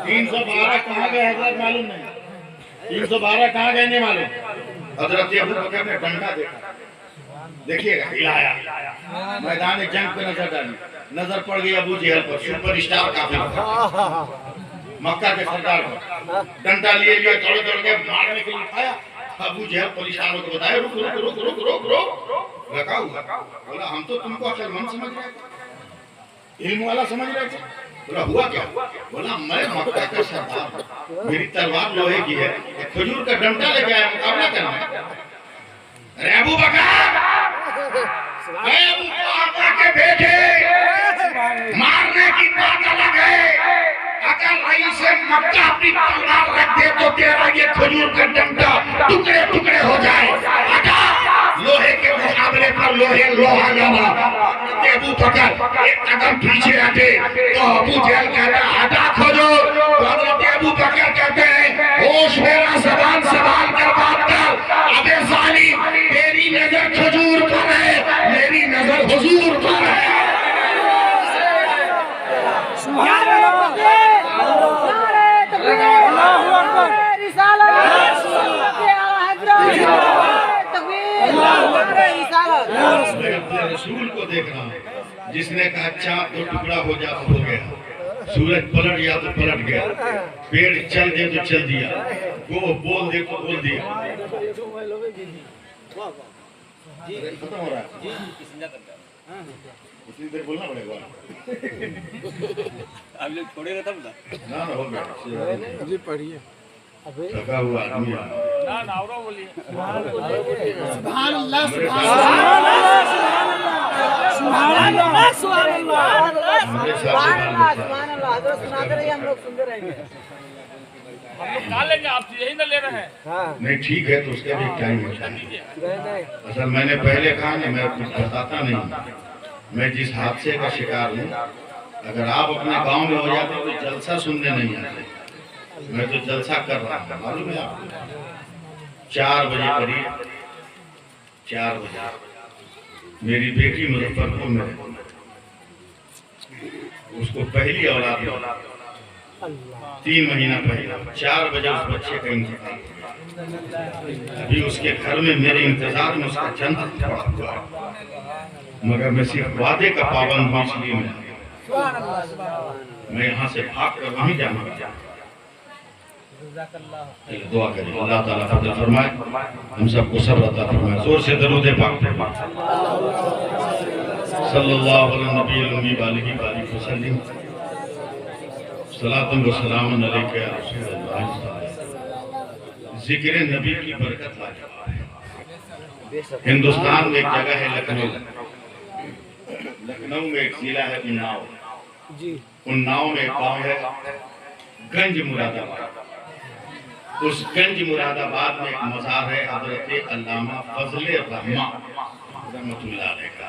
312 कहाँ गए हजरत मालूम नहीं, 312 कहाँ गए नहीं मालूम। हजरत अबू बकर ने डंडा देखा, देखिएगा हिलाया, मैदान जंग पे नजर डाली, नजर पड़ गई अबू जहल पर, सुपर स्टार काफिर। मक्का के सरदार को डंडा लिए लिए दौड़ दौड़ के मारने के लिए उठाया। अबू जहल परेशान होकर बताया रुक रुक रुक रुक रुक रुक रखा हुआ। बोला हम तो तुमको अक्लमंद समझ रहे थे, इल्म वाला समझ रहे थे। बोला हुआ क्या? बोला मैं मक्का का सरदार, मेरी तलवार लोहे की है, खजूर का डंडा लेके आया मुकाबला करना है। अरे अबू बकर, मैं उनको आका के बेटे मारने की बात अलग है, अगर रईस मक्का अपनी तलवार रख दे तो तेरा ये खजूर का डंडा टुकड़े टुकड़े हो जाए। लोहे के मुकाबले पर लोहे लोहा जाना। अबू बकर एक कदम पीछे हटे तो अबू जहल कहता हटा खजूर। हजरत अबू बकर कहते हैं होश मेरा ज़बान संभाल कर बात कर। अबे जालिम, तेरी नजर खजूर पर है, मेरी नजर हुजूर पर है। सुभान अल्लाह, अल्लाहू अकबर, रिसालत, मैं अपने रसूल को देख रहा हूँ जिसने कहा चाँद तो टुकड़ा हो जा तो हो गया, सूरज पलट गया तो पलट गया, पेड़ चल दे तो चल दिया, वो बोल दे तो बोल दिया। खत्म हो रहा है, इतनी देर बोलना पड़ेगा। आप लोग छोड़ेगा तब ना हो गया जी पढ़िए। थका हुआ आदमी सुभान अल्लाह, सुभान अल्लाह, सुभान अल्लाह, सुभान अल्लाह, सुभान अल्लाह। हज़रत सुनाते रहिए, हम लोग सुनते रहेंगे। हम लोग खा लेंगे, आप यही ना ले रहे हैं। नहीं ठीक है तो उसका भी टाइम होता है। असल मैंने पहले कहा ना मैं कुछ बताता नहीं, मैं जिस हादसे का शिकार हूँ, अगर आप अपने गांव में हो जाते तो जलसा सुनने नहीं आते। मैं तो जलसा कर रहा हूँ, मालूम है आपको। 4 बजे करीब 4 बजे मेरी बेटी मुजफ्फरपुर में है, उसको पहली औलाद 3 महीना पहले 4 बजे उस बच्चे का इंतजार। अभी उसके घर में मेरे इंतजार में उसका जन्म पड़ा हुआ है, मगर मैं सिर्फ वादे का पाबंद हूँ, इसलिए मैं यहाँ से भाग कर वहीं जाना। दुआ करें अल्लाह ताला फजल फरमाए, हम सबको सब्र अता फरमाए। जोर से दरूद पाक सल्लल्लाहु अलैहि नबी उम्मी वालिही वालिही वसल्लम सलातन व सलामन अलैका या रसूलल्लाह। जिक्र नबी की बरकत लाजवाब है। हिंदुस्तान में एक जगह है लखनऊ, लखनऊ में एक जिला है उन्नाव, उन्नाव में एक गाँव है गंज मुरादाबाद। उस गंज मुरादाबाद में एक मज़ार है हजरत अल्लामा फजले रहमा रहमतुल्लाह अलैह का।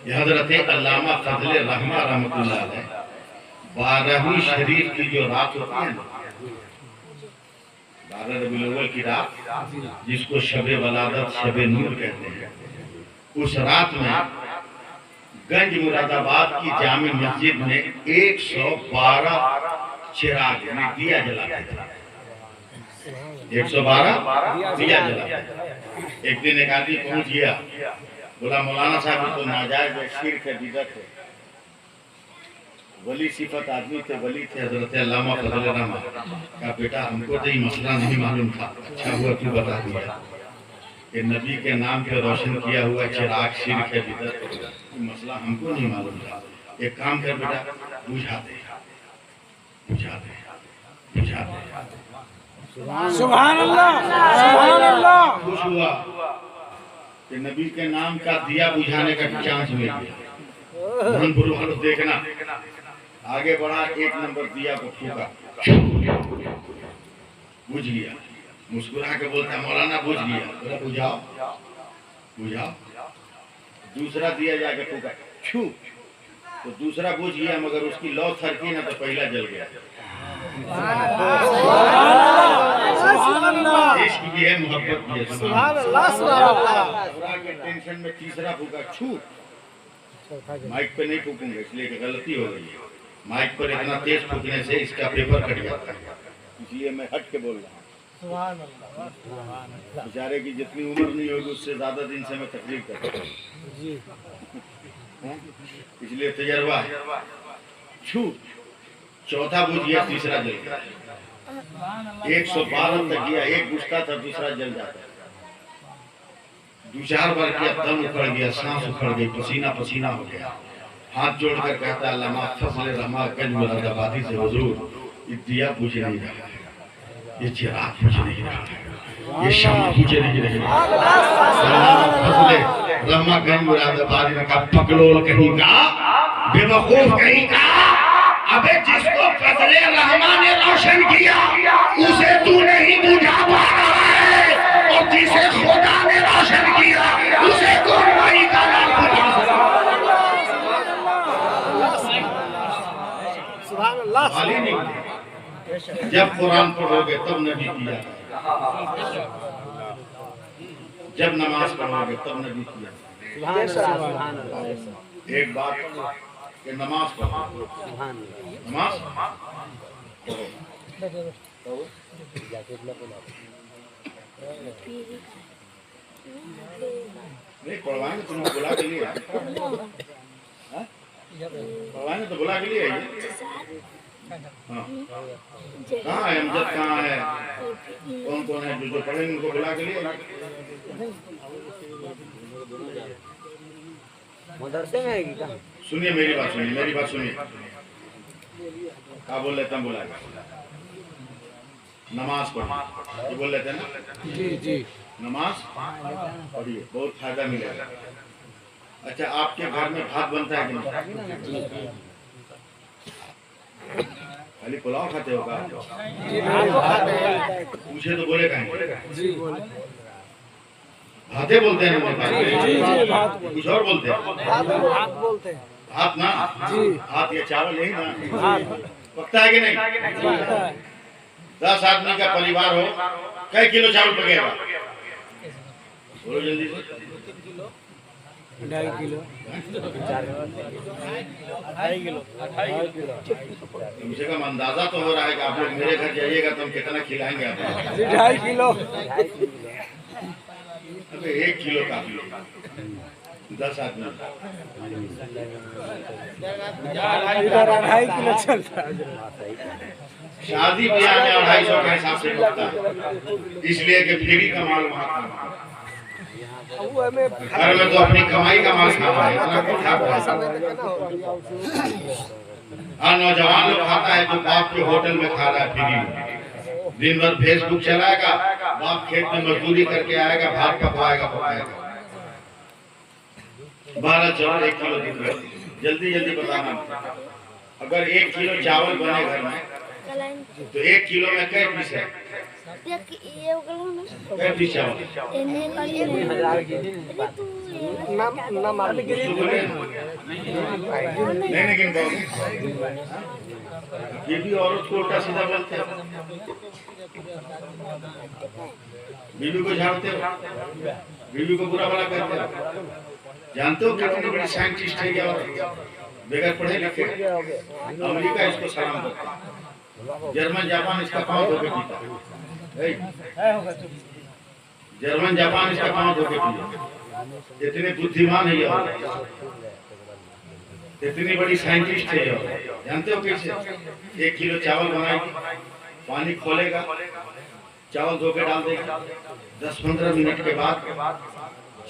यह हजरत अल्लामा फजले रहमा रहमतुल्लाह अलैह 12वीं शरीफ की जो रात होती है, 12 रबीउल अव्वल की रात, जिसको शबे वलादत शबे नूर कहते हैं, उस रात में गंज मुरादाबाद की जामे मस्जिद में 112 चिराग यानी दिया जलाते थे। 112 दिया जलाते। एक दिन एक आदमी पहुंच गया, बोला मौलाना साहब तो नाजायज है, शिर्क है, बिदअत है। वली सिफत आदमी थे, वली थे हजरत अल्लामा फजल रहमा का बेटा, हमको तो ये मसला नहीं मालूम था, अच्छा हुआ तू बता दिया कि नबी के नाम पे रोशन किया हुआ चिराग शिर्क है, बिदअत है, मसला हमको नहीं मालूम था। एक काम कर बेटा, बुझा दे बुझा दे बुझा दे। सुभान अल्लाह, सुभान अल्लाह। खुश हुआ कि नबी के नाम का दिया बुझाने का चांस मिल गया। धनपुर वालों देखना, आगे बढ़ा, 1 नंबर दिया को फूका, बुझ गया। मुस्कुरा के बोलता मौलाना बुझ गया। बोला बुझाओ बुझाओ। दूसरा दिया जाके फूका, छू, तो दूसरा बुझ गया, मगर उसकी लौ थरकी ना तो पहला जल गया। इश्क भी है, मोहब्बत भी है। सुभान अल्लाह, सुभान अल्लाह। बुरा के टेंशन में तीसरा फूका, छू, माइक पे नहीं फूकूंगा इसलिए कि गलती हो गई है। माइक पर इतना तेज फूकने से इसका पेपर कट जाता है, इसलिए मैं हट के बोल रहा हूँ। सुभान अल्लाह। बेचारे की जितनी उम्र नहीं होगी उससे ज्यादा दिन से मैं तकलीफ करता हूँ, इसलिए तजर्बा है। छू चौथा बुझ गया, तीसरा जल गया। 112 तक गया, एक बुझता था, दूसरा जल जाता। 2-4 बार किया, दम उखड़ गया, सांस उखड़ गई, पसीना पसीना हो गया। हाथ जोड़कर कहता अल्लामा फजल रहमागंज मुरादाबादी से हुजूर, ये दिया बुझ नहीं रहा है, ये चिराग बुझ नहीं रहा है, ये शम्मा बुझ नहीं रही है। फजल रहमागंज मुरादाबादी ने कहा पकड़ोल कहीं का, बेवकूफ कहीं का, अबे जिसको फजले रहमान ने रोशन किया उसे तू नहीं बुझा पा रहा है, और जिसे खुदा ने रोशन किया उसे कौन नहीं का नाम बुझा सकता। खाली नहीं, जब कुरान पढ़ोगे तब नबी किया, जब नमाज पढ़ोगे तब नबी किया। एक बात कि नमाज पढ़ो, नमाज नहीं पढ़वाएंगे, तुमको बुला के लिए, पढ़वाएंगे तो बुला के लिए आइए। हाँ, कहाँ है अमजद, कहाँ है, कौन कौन है जो पढ़ेंगे उनको बुला के लिए। मदरसे में आएगी क्या? सुनिए मेरी बात, सुनिए मेरी बात, सुनिए क्या बोल रहे थे हम, बुलाए नमाज पढ़िए, ये बोल रहे थे ना। जी जी, नमाज पढ़िए, बहुत फायदा मिलेगा। अच्छा, आपके घर में भात बनता है कि नहीं? खाली पुलाव खाते हो क्या? पूछे तो बोले कहीं, भाते बोलते हैं, कुछ और बोलते हैं, भात ना, भात या चावल यही ना, पकता है कि नहीं? 10 आदमी का परिवार हो, कई किलो चावल पकेगा? बोलो जल्दी से। 2.5 किलो, 2.5 किलो। कम से कम अंदाजा तो हो रहा है कि आप लोग मेरे घर जाइएगा तो हम कितना खिलाएंगे आपको? 2.5 किलो। अबे 1 किलो काफी है, 10 आदमी। 2.5 किलो चलता है। शादी ब्याह में 250 के हिसाब से लगता है, इसलिए कि फ्री का माल वहाँ खाना, घर में तो अपनी कमाई का माल खाता है, इतना कौन खाता है? हाँ, नौजवान लोग खाता है जो बाप के होटल में खा रहा है फ्री में, दिन भर फेसबुक चलाएगा, बाप खेत में मजदूरी करके आएगा, भात पकवाएगा। 12 चावल 1 किलो दिन में, जल्दी जल्दी बताना। अगर 1 किलो चावल बने घर में तो 1 किलो में कै पीस है? कै पीस चावल? नहीं लेकिन ये भी औरत को उल्टा सीधा बोलते हैं। बीवी को झाड़ते हो, बीवी को बुरा भला कहते हो। जानते हो कितनी बड़ी साइंटिस्ट है क्या औरत, बगैर पढ़े लिखे? अमेरिका इसको सलाम करता है, जर्मन जापान इसका पांव धो के पीता है, जर्मन जापान इसका पांव धो के पीता। इतने बुद्धिमान है ये औरत, इतनी बड़ी साइंटिस्ट है ये औरत। जानते हो कैसे? 1 किलो चावल बनाएगी, पानी खोलेगा, चावल धो के डाल देगा, 10-15 मिनट के बाद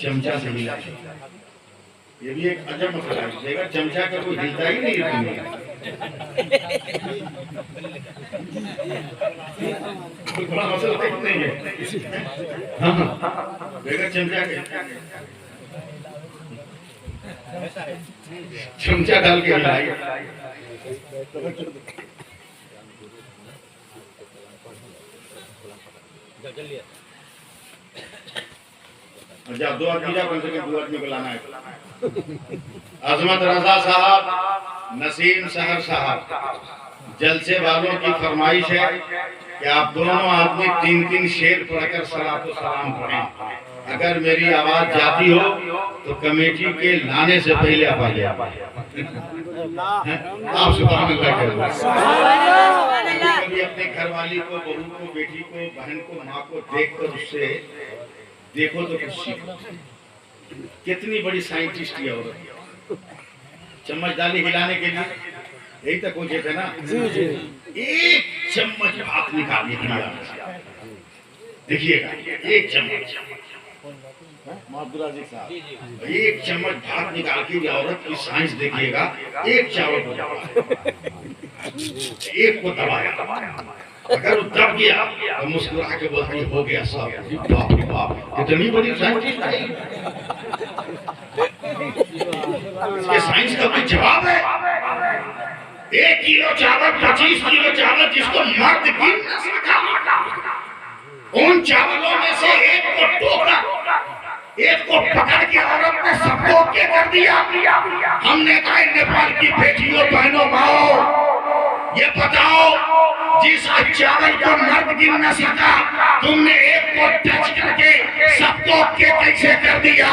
चमचा से हिलाएगी। ये भी एक अजब मसला है, देखा चमचा का कोई हिलता ही नहीं है। बड़ा मसला नहीं है। हाँ, देखा चमचा के, चमचा डाल के हिलाएगी। जब 2 आदमी जा, कम से कम 2 आदमी को लाना है। अजमत रजा साहब, नसीम सहर साहब, जलसे वालों की फरमाइश है कि आप दोनों आदमी 3-3 शेर पढ़कर सलात व सलाम पढ़ें। अगर मेरी आवाज जाती हो तो कमेटी के लाने से पहले आप आ जाइए। आप सुभान अल्लाह करें। कभी अपने घरवाली को, बहू को, बेटी को, बहन को, माँ को देखकर उससे देखो तो कुछ सीखो। कितनी बड़ी साइंटिस्ट है औरत, चम्मच डाली हिलाने के लिए, यही तक पूछे थे ना जी जी। एक चम्मच भात निकालिए भैया, देखिएगा एक चम्मच, माधुराजी साहब, एक चम्मच भात निकाल के ये औरत की साइंस देखिएगा। एक चावल को दबाया, एक को दबाया, अगर वो दब गया तो मुस्कुरा के बोलती हो गया सब। बाप रे बाप, इतनी बड़ी साइंटिस्ट है, इसके साइंस का कोई जवाब है? 1 किलो चावल 25 किलो चावल जिसको मर्द गिन न सका, उन चावलों में से एक को टोका, एक को पकड़ के औरत ने सबको के कर दिया। हमने कहा नेपाल की बेटियों बहनों माओ, ये बताओ जिस चावल को मर्द गिन न सका, तुमने एक को टच करके सबको के कैसे कर दिया?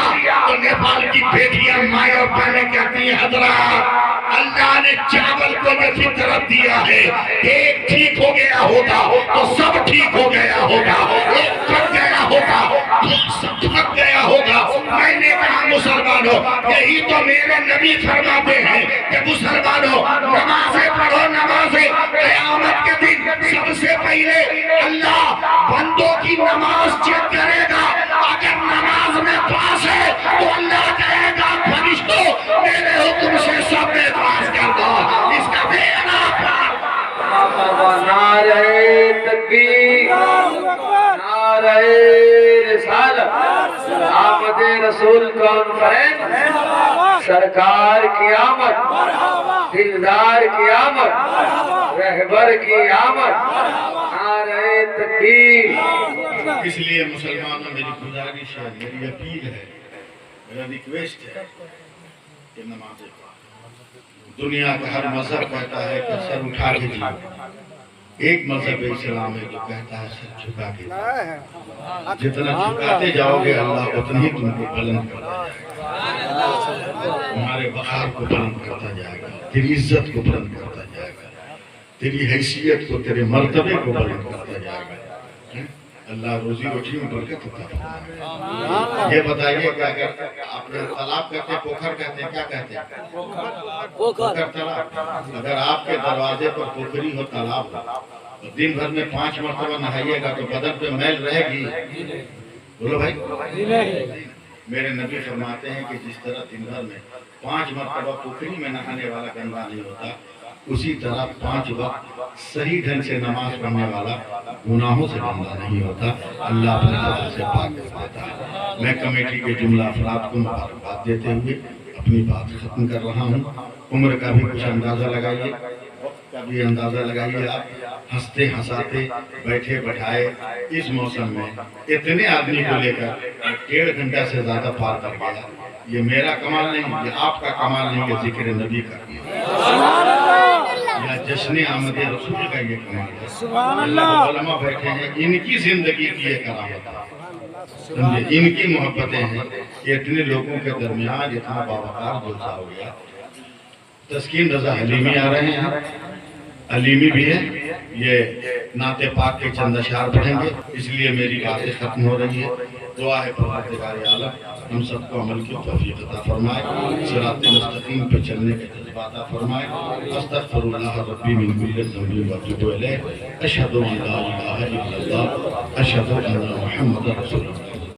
तो नेपाल की बेटियां माए और बहनें कहती हैं हजरत, अल्लाह ने चावल को जो फितरत दिया है, एक ठीक हो गया होगा तो सब ठीक हो गया होगा, एक थक गया होगा तो सब थक गया होगा। मैंने कहा मुसलमानों, यही तो मेरे नबी फरमाते हैं कि मुसलमानों नमाज़ें पढ़ो, नमाज़ें क़यामत के दिन सबसे पहले अल्लाह बंदों की नमाज चेक करेगा। अगर नमाज में पास है तो अल्लाह कहेगा फरिश्तों मेरे हुक्म से सब में पास कर दो। इसका बेना नारे तकबीर, नारे रिसालत, आमदे रसूल कॉन्फ्रेंस, सरकार की आमद, दिलदार की आमद, रहबर की आमद, नारे तकबीर। इसलिए मुसलमानों मेरी गुजारिश है, मेरी अपील है, मेरा रिक्वेस्ट है कि नमाज़ें पढ़ो। दुनिया का हर मजहब कहता है कि सर उठा के जियो, एक मजहब इस्लाम है जो कहता है सर झुका के जियो। जितना झुकाते जाओगे अल्लाह उतना ही तुमको बुलंद करता जाएगा, तुम्हारे बहार को बुलंद करता जाएगा, तेरी इज्जत को बुलंद करता जाएगा, तेरी हैसियत को, तेरे मर्तबे को बुलंद करता जाएगा। अल्लाह रोजी रोटी में बरकत अता फरमाए। ये बताइए क्या कहते हैं आप? तालाब कहते हैं, पोखर कहते हैं, क्या कहते हैं? पोखर तालाब। अगर आपके दरवाजे पर पोखरी हो, तालाब हो, तो दिन भर में 5 मरतबा नहाइएगा तो बदन पे मैल रहेगी? बोलो भाई। मेरे नबी फरमाते हैं कि जिस तरह दिन भर में 5 मरतबा पोखरी में नहाने वाला गंदा नहीं होता, उसी तरह 5 वक्त सही ढंग से नमाज पढ़ने वाला गुनाहों से गंदा नहीं होता। अल्लाह अपने फजल से पाक करता है। मैं कमेटी के जुमला अफराद को मुबारकबाद देते हुए अपनी बात खत्म कर रहा हूँ। उम्र का भी कुछ अंदाजा लगाइए, वक्त का भी अंदाजा लगाइए। आप हंसते हंसाते बैठे बैठाए इस मौसम में इतने आदमी को लेकर 1.5 घंटा से ज्यादा पार कर गया। ये मेरा कमाल नहीं, ये आपका कमाल नहीं, ये जिक्र नबी का या जश्न आमद रसूल का ये कमाल है। सुभान अल्लाह। उलमा बैठे हैं, इनकी जिंदगी की ये करामत है, समझे, इनकी मोहब्बतें हैं। इतने लोगों के दरमियान इतना बावकार जुलसा हो गया। तस्कीन रजा हलीमी आ रहे हैं, हलीमी भी है, ये नाते पाक के चंद अशार पढ़ेंगे, इसलिए मेरी बातें खत्म हो रही है। दुआ है परवरदिगार आलम हम सबको अमल की तौफीक अता फरमाए, सिरात मुस्तकीम पे चलने के जज्बा अता फरमाए। अस्तगफिरुल्लाह रब्बी मिन कुल्लि ज़ंबि व अतूबु इलैह। अशहदु अन ला इलाहा इल्लल्लाह, अशहदु अन्ना मुहम्मदर रसूलुल्लाह।